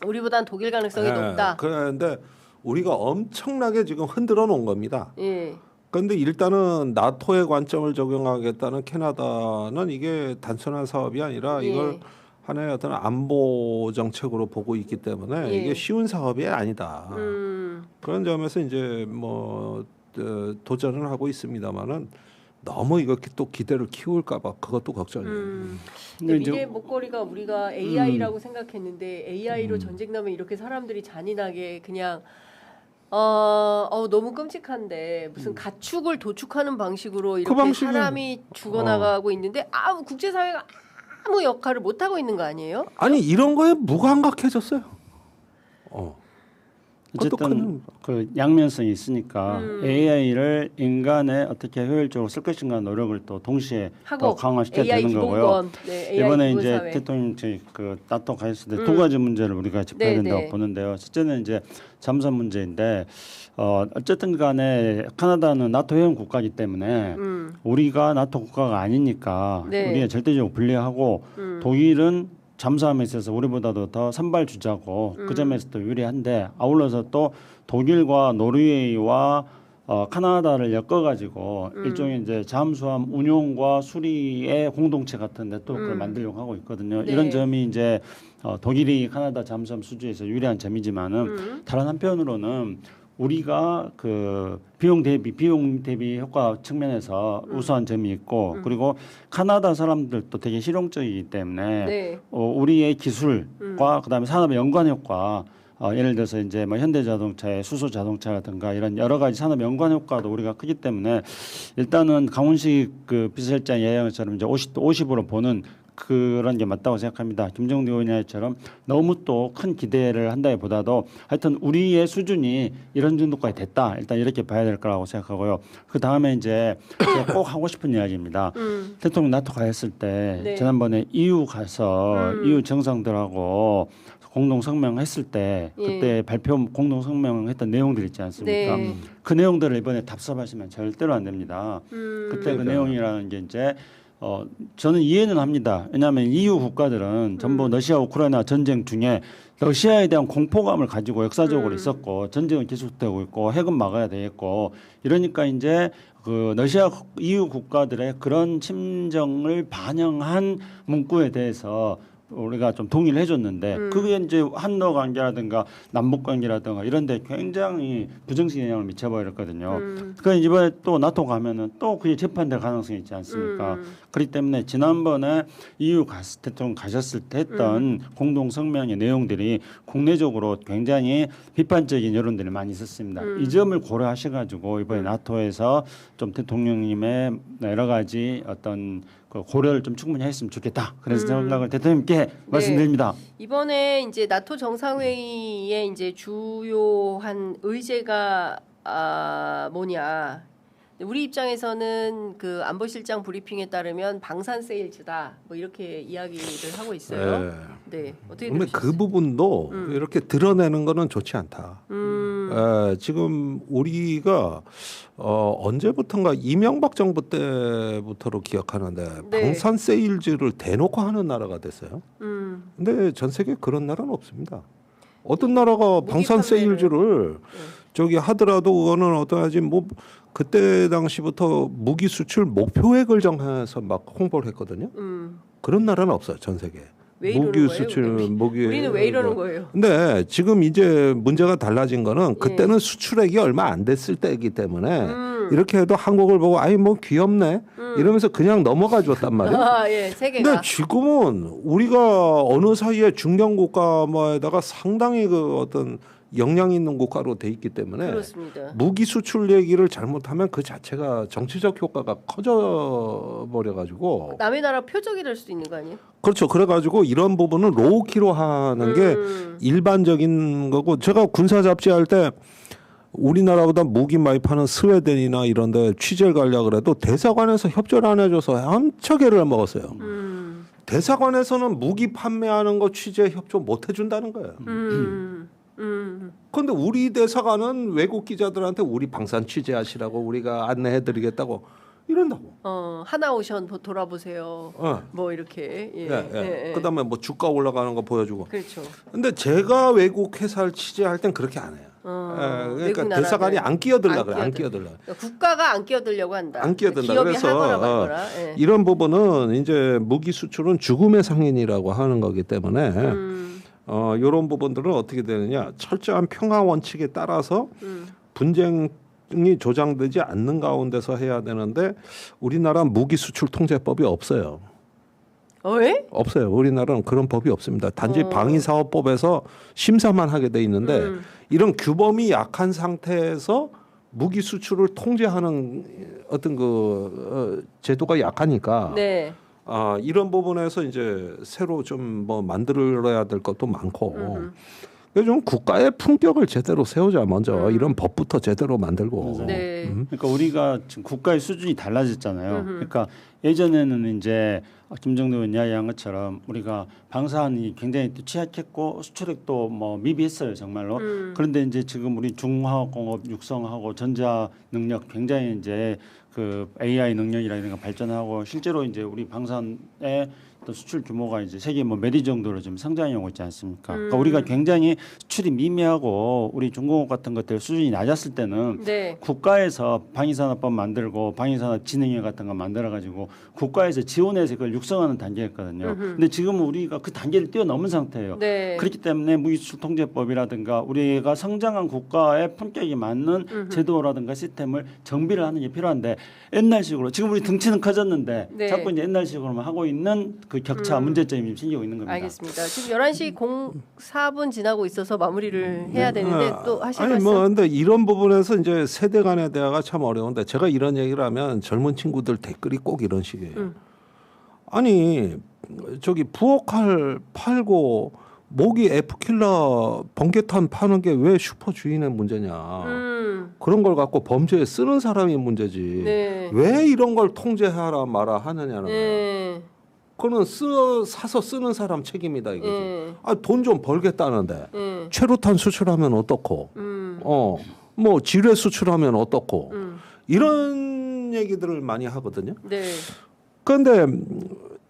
우리보다는 독일 가능성이 높다. 그런데 우리가 엄청나게 지금 흔들어 놓은 겁니다. 예. 그런데 일단은 나토의 관점을 적용하겠다는 캐나다는 이게 단순한 사업이 아니라 예. 이걸 하나의 어떤 안보 정책으로 보고 있기 때문에 예. 이게 쉬운 사업이 아니다. 그런 점에서 이제 뭐 도전을 하고 있습니다만은 너무 이거 또 기대를 키울까봐 그것도 걱정이에요. 근데 미래 목걸이가 우리가 AI라고 생각했는데 AI로 전쟁 나면 이렇게 사람들이 잔인하게 그냥 너무 끔찍한데 무슨 가축을 도축하는 방식으로 이렇게 방식이- 사람이 죽어나가고 있는데 국제사회가 아무 역할을 못 하고 있는 거 아니에요? 아니 이런 거에 무감각해졌어요. 그것도 어쨌든 큰- 그 양면성이 있으니까 AI를 인간에 어떻게 효율적으로 쓸 것인가 노력을 또 동시에 하고 더 강화시켜야 AI 되는 거고요. 기본권, 네, AI 이번에 기본 이제 사회. 대통령 그 나토 가있을 때 두 가지 문제를 우리가 짚어야 네, 된다고 네. 보는데요. 첫째는 이제 잠수함 문제인데 어쨌든 간에 카나다는 나토 회원 국가이기 때문에 우리가 나토 국가가 아니니까 네. 우리가 절대적으로 불리하고 독일은 잠수함에 있어서 우리보다도 더 선발 주자고 그 점에서 또 유리한데 아울러서 또 독일과 노르웨이와 카나다를 엮어가지고 일종의 이제 잠수함 운용과 수리의 공동체 같은데 또 그걸 만들려고 하고 있거든요. 네. 이런 점이 이제 독일이 카나다 잠수함 수주에서 유리한 점이지만은 다른 한편으로는 우리가 그 비용 대비 효과 측면에서 우수한 점이 있고 그리고 카나다 사람들도 되게 실용적이기 때문에 네. 우리의 기술과 그다음에 산업의 연관 효과 예를 들어서 이제 뭐 현대자동차의 수소 자동차라든가 이런 여러 가지 산업 연관 효과도 우리가 크기 때문에 일단은 강훈식 그 비서실장 이야기처럼 이제 50으로 보는 그런 게 맞다고 생각합니다. 김정도 의원처럼 너무 또 큰 기대를 한다기보다도 하여튼 우리의 수준이 이런 정도까지 됐다. 일단 이렇게 봐야 될 거라고 생각하고요. 그 다음에 이제 제가 꼭 하고 싶은 이야기입니다. 대통령 나토 가했을 때 네. 지난번에 EU 가서 EU 정상들하고 공동 성명했을 때 그때 발표 공동 성명했던 내용들 있지 않습니까? 네. 그 내용들을 이번에 답습하시면 절대로 안 됩니다. 그때 그 내용이라는 게 이제 저는 이해는 합니다. 왜냐하면 EU 국가들은 전부 러시아 우크라이나 전쟁 중에 러시아에 대한 공포감을 가지고 역사적으로 있었고 전쟁은 계속되고 있고 핵은 막아야 되겠고 이러니까 이제 그 러시아 EU 국가들의 그런 심정을 반영한 문구에 대해서 우리가 좀 동의를 해줬는데 그게 이제 한러 관계라든가 남북 관계라든가 이런데 굉장히 부정적 영향을 미쳐버렸거든요. 그러니까 이번에 또 나토 가면은 또 그게 재판될 가능성이 있지 않습니까? 그렇기 때문에 지난번에 EU 대통령 가셨을 때 했던 공동 성명의 내용들이 국내적으로 굉장히 비판적인 여론들이 많이 있었습니다. 이 점을 고려하셔가지고 이번에 나토에서 좀 대통령님의 여러 가지 어떤 그 고려를 좀 충분히 했으면 좋겠다. 그래서 생각을 대통령님께 말씀드립니다. 이번에 이제 나토 정상회의의 이제 주요한 의제가 뭐냐? 우리 입장에서는 그 안보실장 브리핑에 따르면 방산 세일즈다. 뭐 이렇게 이야기를 하고 있어요. 네. 어떻게 근데 들으셨어요? 그 부분도 이렇게 드러내는 거는 좋지 않다. 지금 우리가 언제부턴가 이명박 정부 때부터로 기억하는데 네. 방산 세일즈를 대놓고 하는 나라가 됐어요. 근데 전 세계 그런 나라는 없습니다. 어떤 나라가 무기 방산 판매를- 세일즈를 저기 하더라도 그거는 어떠하지 뭐 그때 당시부터 무기 수출 목표액을 정해서 막 홍보를 했거든요. 그런 나라는 없어요, 전 세계. 왜 이러는 무기 거예요? 수출 무기 우리는 왜 이러는 거예요? 근데 지금 이제 문제가 달라진 거는 그때는 수출액이 얼마 안 됐을 때이기 때문에 이렇게 해도 한국을 보고 아이 뭐 귀엽네 이러면서 그냥 넘어가 줬단 말이에요. 예, 세계가. 근데 지금은 우리가 어느 사이에 중견 국가에다가 상당히 그 어떤 역량 있는 국가로 돼 있기 때문에 그렇습니다. 무기 수출 얘기를 잘못하면 그 자체가 정치적 효과가 커져 버려 가지고 남의 나라 표적이 될 수도 있는 거 아니에요? 그렇죠. 그래 가지고 이런 부분은 로우키로 하는 게 일반적인 거고 제가 군사 잡지 할 때 우리나라보다 무기 많이 파는 스웨덴이나 이런 데 취재를 가려고 해도 대사관에서 협조를 안 해줘서 엄청 애를 먹었어요. 대사관에서는 무기 판매하는 거 취재 협조 못 해준다는 거예요. 그런데 우리 대사관은 외국 기자들한테 우리 방산 취재하시라고 우리가 안내해드리겠다고 이런다고. 하나오션 돌아보세요. 뭐 이렇게. 예. 그다음에 뭐 주가 올라가는 거 보여주고. 그렇죠. 근데 제가 외국 회사를 취재할 땐 그렇게 안 해요. 그러니까 대사관이 안 끼어들라 그래. 안 끼어들라. 그러니까 국가가 안 끼어들려고 한다. 안 끼어든다. 기업이 그래서 하거나 말거나. 이런 부분은 이제 무기 수출은 죽음의 상인이라고 하는 거기 때문에 이런 부분들은 어떻게 되느냐? 철저한 평화 원칙에 따라서 분쟁이 조장되지 않는 가운데서 해야 되는데 우리나라 무기 수출 통제법이 없어요. 왜? 없어요. 우리나라는 그런 법이 없습니다. 단지 방위사업법에서 심사만 하게 돼 있는데 이런 규범이 약한 상태에서 무기 수출을 통제하는 어떤 제도가 약하니까 네. 이런 부분에서 이제 새로 좀 뭐 만들어야 될 것도 많고 그래서 좀 국가의 품격을 제대로 세우자 먼저 이런 법부터 제대로 만들고. 네. 그러니까 우리가 지금 국가의 수준이 달라졌잖아요. 그러니까 예전에는 이제 김정도 의원 이야기한 것처럼 우리가 방사선이 굉장히 또 취약했고 수출액도 뭐 미비했어요 정말로. 그런데 이제 지금 우리 중화학공업 육성하고 전자 능력 굉장히 이제 그 AI 능력이라든가 발전하고 실제로 이제 우리 방산의 또 수출 규모가 이제 세계 뭐 몇 위 정도로 좀 성장해 오고 있지 않습니까? 그러니까 우리가 굉장히 수출이 미미하고 우리 중공업 같은 것들 수준이 낮았을 때는 네. 국가에서 방위산업법 만들고 방위산업 진흥회 같은 거 만들어 가지고 국가에서 지원해서 그걸 육성하는 단계였거든요. 근데 지금은 우리가 그 단계를 뛰어넘은 상태예요. 네. 그렇기 때문에 무기수출 통제법이라든가 우리가 성장한 국가의 품격이 맞는 제도라든가 시스템을 정비를 하는 게 필요한데 옛날식으로 지금 우리 등치는 커졌는데 네. 자꾸 이제 옛날식으로만 하고 있는 그 격차 문제점이 좀 생기고 있는 겁니다. 알겠습니다. 지금 11시 04분 지나고 있어서 마무리를 해야 되는데 또 하실 아니 말씀? 뭐 근데 이런 부분에서 이제 세대 간의 대화가 참 어려운데 제가 이런 얘기를 하면 젊은 친구들 댓글이 꼭 이런 식이에요. 아니 저기 부엌칼 팔고 모기 F킬러 번개탄 파는 게 왜 슈퍼 주인의 문제냐. 그런 걸 갖고 범죄에 쓰는 사람이 문제지. 네. 왜 이런 걸 통제하라 마라 하느냐는 거야. 네. 그거는 사서 쓰는 사람 책임이다 이거지. 네. 돈 좀 벌겠다는데 네. 최루탄 수출하면 어떻고, 뭐 지뢰 수출하면 어떻고 이런 얘기들을 많이 하거든요. 네. 그런데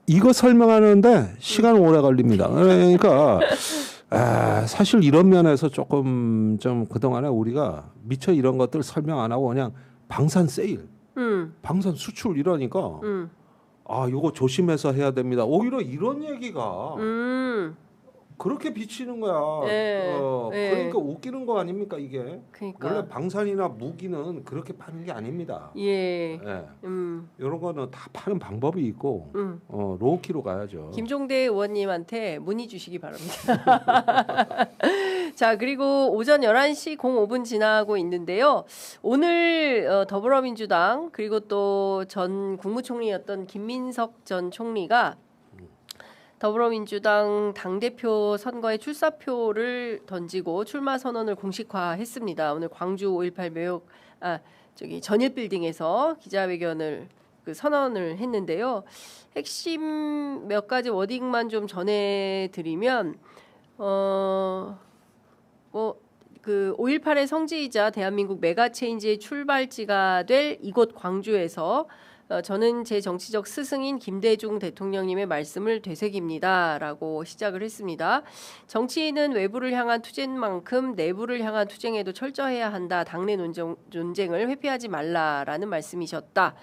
이거 설명하는데 시간 오래 걸립니다. 그러니까 사실 이런 면에서 조금 좀 그동안에 우리가 미처 이런 것들 설명 안 하고 그냥 방산 세일, 방산 수출 이러니까 요거 조심해서 해야 됩니다. 오히려 이런 얘기가 그렇게 비치는 거야. 네. 네. 그러니까 웃기는 거 아닙니까 이게? 그러니까. 원래 방산이나 무기는 그렇게 파는 게 아닙니다. 예. 예. 이런 거는 다 파는 방법이 있고 로우키로 가야죠. 김종대 의원님한테 문의 주시기 바랍니다. 자, 그리고 오전 11시 05분 지나고 있는데요. 오늘 더불어민주당 그리고 또 전 국무총리였던 김민석 전 총리가 더불어민주당 당대표 선거에 출사표를 던지고 출마 선언을 공식화했습니다. 오늘 광주 5.18 매혹 전일빌딩에서 기자회견을 선언을 했는데요. 핵심 몇 가지 워딩만 좀 전해드리면 그 5.18의 성지이자 대한민국 메가체인지의 출발지가 될 이곳 광주에서 저는 제 정치적 스승인 김대중 대통령님의 말씀을 되새깁니다라고 시작을 했습니다. 정치인은 외부를 향한 투쟁 만큼 내부를 향한 투쟁에도 철저해야 한다. 당내 논쟁을 회피하지 말라라는 말씀이셨다.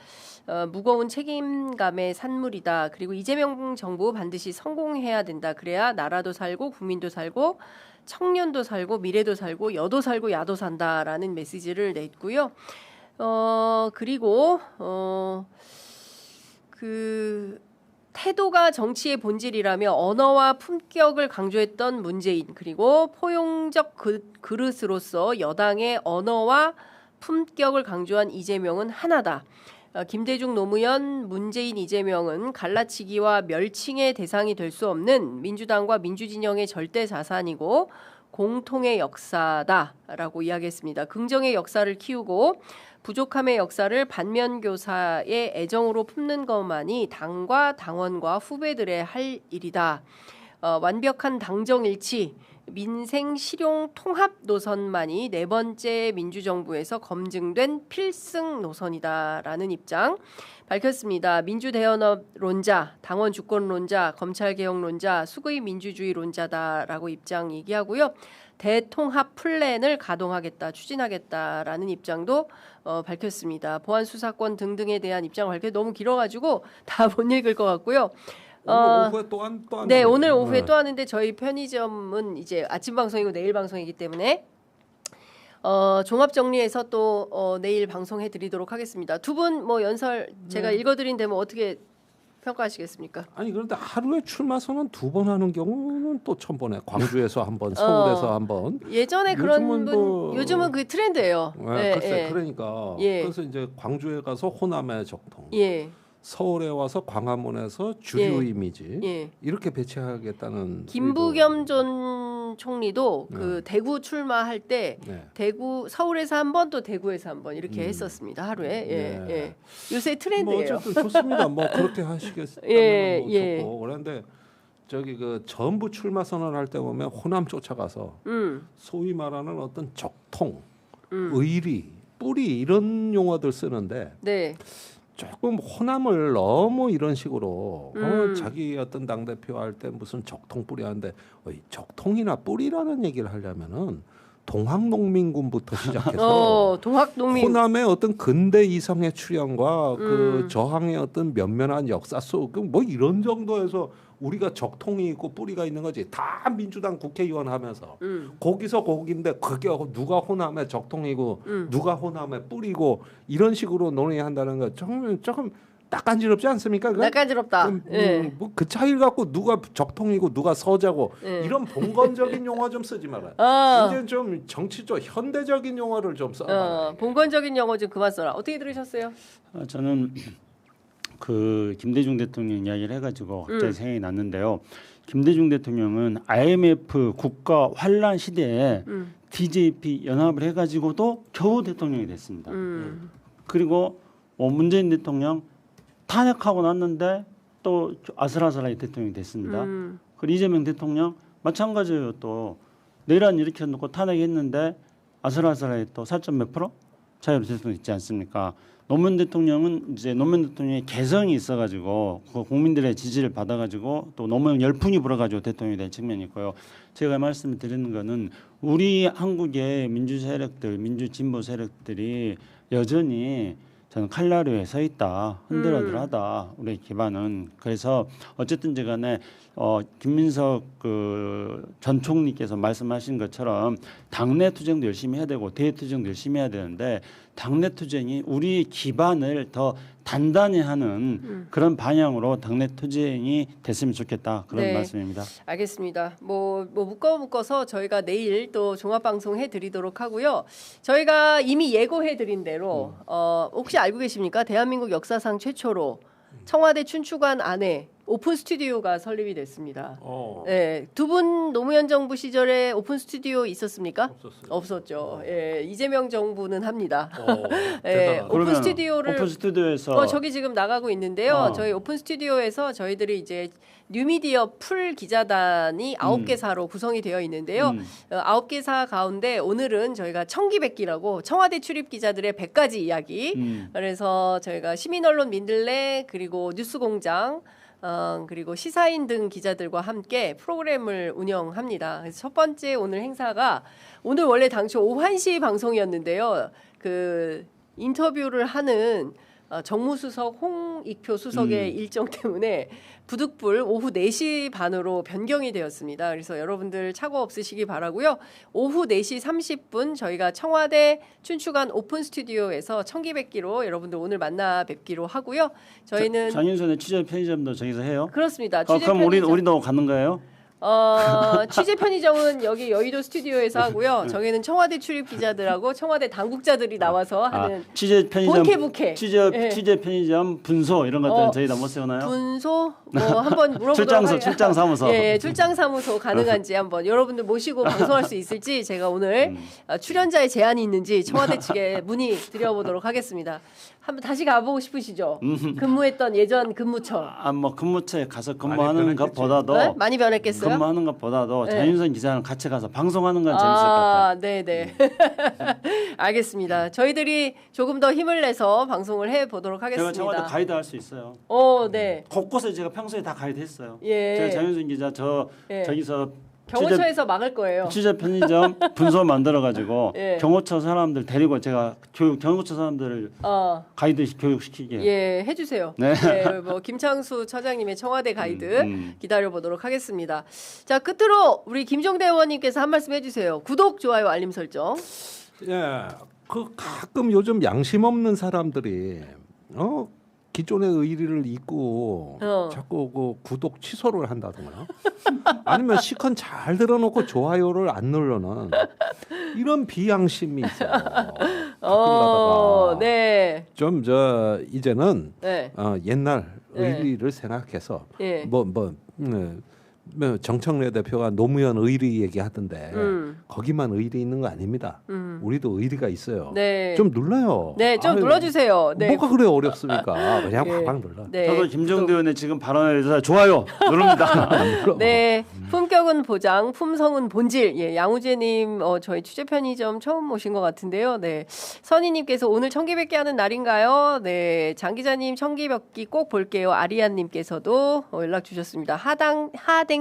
무거운 책임감의 산물이다. 그리고 이재명 정부 반드시 성공해야 된다. 그래야 나라도 살고 국민도 살고 청년도 살고 미래도 살고 여도 살고 야도 산다라는 메시지를 냈고요. 그리고 그 태도가 정치의 본질이라며 언어와 품격을 강조했던 문재인, 그리고 포용적 그릇으로서 여당의 언어와 품격을 강조한 이재명은 하나다. 김대중, 노무현, 문재인, 이재명은 갈라치기와 멸칭의 대상이 될 수 없는 민주당과 민주진영의 절대 자산이고 공통의 역사다라고 이야기했습니다. 긍정의 역사를 키우고 부족함의 역사를 반면교사의 애정으로 품는 것만이 당과 당원과 후배들의 할 일이다. 완벽한 당정일치, 민생 실용 통합 노선만이 네 번째 민주정부에서 검증된 필승 노선이다라는 입장 밝혔습니다. 민주대연합론자, 당원 주권론자, 검찰개혁론자, 수구의 민주주의론자다라고 입장 얘기하고요. 대통합 플랜을 가동하겠다, 추진하겠다라는 입장도 밝혔습니다. 보안 수사권 등등에 대한 입장을 밝혀 너무 길어가지고 다 못 읽을 것 같고요. 오늘 오후에 또 네, 오늘 오후에 또 하는데 저희 편의점은 이제 아침 방송이고 내일 방송이기 때문에 종합 정리해서 또 내일 방송해 드리도록 하겠습니다. 두 분 뭐 연설 제가 읽어드린 데뭐 어떻게 평가하시겠습니까? 아니 그런데 하루에 출마 선언 2번 하는 경우는 또 처음 보네. 광주에서 한 번, 서울에서 한 번. 예전에 그런 요즘은 분 요즘은 그 트렌드예요. 네, 글쎄 그러니까 그래서 이제 광주에 가서 호남의 적통, 서울에 와서 광화문에서 주류 이미지 이렇게 배치하겠다는. 김부겸 전 총리도 그 대구 출마할 때 대구 서울에서 한 번 또 대구에서 한 번 이렇게 했었습니다. 하루에. 요새 트렌드예요. 뭐 어쨌든 좋습니다. 뭐 그렇게 하시겠다면 좋고 그런데 저기 그 전부 출마 선언할 때 보면 호남 쫓아가서 소위 말하는 어떤 적통, 의리, 뿌리 이런 용어들 쓰는데. 조금 호남을 너무 이런 식으로 자기 어떤 당 대표 할 때 무슨 적통 뿌리 하는데 적통이나 뿌리라는 얘기를 하려면은 동학농민군부터 시작해서 동학농민 호남의 어떤 근대 이성의 출현과 그 저항의 어떤 면면한 역사 속 뭐 이런 정도에서 우리가 적통이 있고 뿌리가 있는 거지. 다 민주당 국회의원 하면서 거기서 거기인데 그게 누가 호남의 적통이고 누가 호남의 뿌리고 이런 식으로 논의한다는 거 조금 낯간지럽지 않습니까? 낯간지럽다. 뭐 그 차이를 갖고 누가 적통이고 누가 서자고 이런 봉건적인 용어 좀 쓰지 말아요. 이제 좀 정치적 현대적인 용어를 좀 써봐요. 봉건적인 용어 좀 그만 써라. 어떻게 들으셨어요? 저는 그 김대중 대통령 이야기를 해가지고 갑자기 생각이 났는데요. 김대중 대통령은 IMF 국가 환란 시대에 DJP 연합을 해가지고도 겨우 대통령이 됐습니다. 그리고 문재인 대통령 탄핵하고 났는데 또 아슬아슬하게 대통령이 됐습니다. 그리고 이재명 대통령 마찬가지예요. 또 내란 이렇게 놓고 탄핵했는데 아슬아슬하게 또 4점 몇 프로 차이로 대통령이 있지 않습니까? 노무현 대통령은 이제 노무현 대통령의 개성이 있어가지고 그 국민들의 지지를 받아가지고 또 노무현 열풍이 불어가지고 대통령이 된 측면이 있고요. 제가 말씀을 드리는 거는 우리 한국의 민주 세력들, 민주 진보 세력들이 여전히 저는 칼날위에 서 있다, 흔들흔들하다 우리 기반은. 그래서 어쨌든지 간에 김민석 그 전 총리께서 말씀하신 것처럼 당내 투쟁도 열심히 해야 되고 대외 투쟁도 열심히 해야 되는데 당내 투쟁이 우리 기반을 더 단단히 하는 그런 방향으로 당내 투쟁이 됐으면 좋겠다 그런 말씀입니다. 알겠습니다. 뭐 묶어서 저희가 내일 또 종합 방송 해드리도록 하고요. 저희가 이미 예고해드린 대로 혹시 알고 계십니까? 대한민국 역사상 최초로 청와대 춘추관 안에 오픈 스튜디오가 설립이 됐습니다. 네, 두 분 노무현 정부 시절에 오픈 스튜디오 있었습니까? 없었죠. 예, 이재명 정부는 합니다. 오픈 스튜디오를 오픈 스튜디오에서 저기 지금 나가고 있는데요. 저희 오픈 스튜디오에서 저희들이 이제 뉴미디어 풀 기자단이 9개사로 구성이 되어 있는데요. 9개사 가운데 오늘은 저희가 청기백기라고 청와대 출입 기자들의 100가지 이야기. 그래서 저희가 시민언론 민들레 그리고 뉴스공장 그리고 시사인 등 기자들과 함께 프로그램을 운영합니다. 그래서 첫 번째 오늘 행사가 오늘 원래 당초 오후 1시 방송이었는데요. 그 인터뷰를 하는 정무수석 홍익표 수석의 일정 때문에 부득불 오후 4시 반으로 변경이 되었습니다. 그래서 여러분들 착오 없으시기 바라고요. 오후 4시 30분 저희가 청와대 춘추관 오픈 스튜디오에서 청기백기로 여러분들 오늘 만나 뵙기로 하고요. 저희는 장윤선의 취재 편의점도 저기서 해요? 그렇습니다. 그럼 우리도 가는 거예요? 취재 편의점은 여기 여의도 스튜디오에서 하고요. 저기는 청와대 출입 기자들하고 청와대 당국자들이 나와서 하는 취재 편의점 본캐 취재 편의점 분소 이런 것들은 저희다 못 세우나요? 분소 뭐 한번 물어보도록 출장 사무소 출장 사무소 가능한지 한번 여러분들 모시고 방송할 수 있을지 제가 오늘 출연자의 제한이 있는지 청와대 측에 문의 드려보도록 하겠습니다. 한번 다시 가보고 싶으시죠? 근무했던 예전 근무처. 뭐 근무처에 가서 근무하는 것보다도 많이 변했겠어요? 근무하는 것보다도 네. 장윤선 기자랑 같이 가서 방송하는 건 재밌을 것 같아요. 네네. 알겠습니다. 저희들이 조금 더 힘을 내서 방송을 해 보도록 제가 하겠습니다. 청와대 가이드 할 수 있어요. 네. 곳곳에 제가 평소에 다 가이드 했어요. 예. 제가 장윤선 기자 예. 저기서 경호처에서 막을 거예요. 취재 편의점 분소 만들어 가지고 예. 경호처 사람들 데리고 제가 경호처 사람들을 가이드 교육시키게. 예, 해주세요. 네. 뭐 김창수 처장님의 청와대 가이드 기다려 보도록 하겠습니다. 자, 끝으로 우리 김종대 의원님께서 한 말씀 해주세요. 구독, 좋아요, 알림 설정. 예, 그 가끔 요즘 양심 없는 사람들이 기존의 의리를 잊고 자꾸 그 구독 취소를 한다든가 아니면 시컨 잘 들어놓고 좋아요를 안 누르는 이런 비양심이 있어요. 가끔 가다가 네. 좀 이제는 네. 옛날 네. 의리를 생각해서 예. 정청래 대표가 노무현 의리 얘기하던데 거기만 의리 있는 거 아닙니다. 우리도 의리가 있어요. 네. 좀 눌러요. 네, 좀 아유, 눌러주세요. 네. 뭐가 그래 어렵습니까? 그냥 예. 팍팍 눌러. 네. 저도 김종대 의원의 지금 발언에 대해서 좋아요 누릅니다. 네, 품격은 보장, 품성은 본질. 예, 양우재님, 저희 취재 편의점 처음 오신 것 같은데요. 네, 선희님께서 오늘 청기백기 하는 날인가요? 네, 장 기자님 청기백기 꼭 볼게요. 아리안님께서도 연락 주셨습니다. 하댕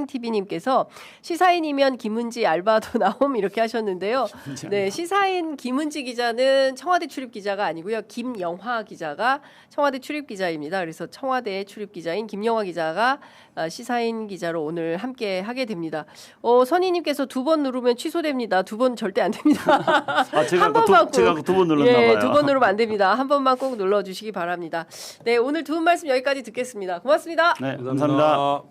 TV님께서 시사인이면 김은지 알바도 나옴 이렇게 하셨는데요. 네, 시사인 김은지 기자는 청와대 출입 기자가 아니고요. 김영화 기자가 청와대 출입 기자입니다. 그래서 청와대 출입 기자인 김영화 기자가 시사인 기자로 오늘 함께 하게 됩니다. 선희님께서 2번 누르면 취소됩니다. 2번 절대 안 됩니다. 제가 두 번 눌렀나 봐요. 2번 누르면 안 됩니다. 한 번만 꼭 눌러주시기 바랍니다. 네, 오늘 두 분 말씀 여기까지 듣겠습니다. 고맙습니다. 네, 감사합니다.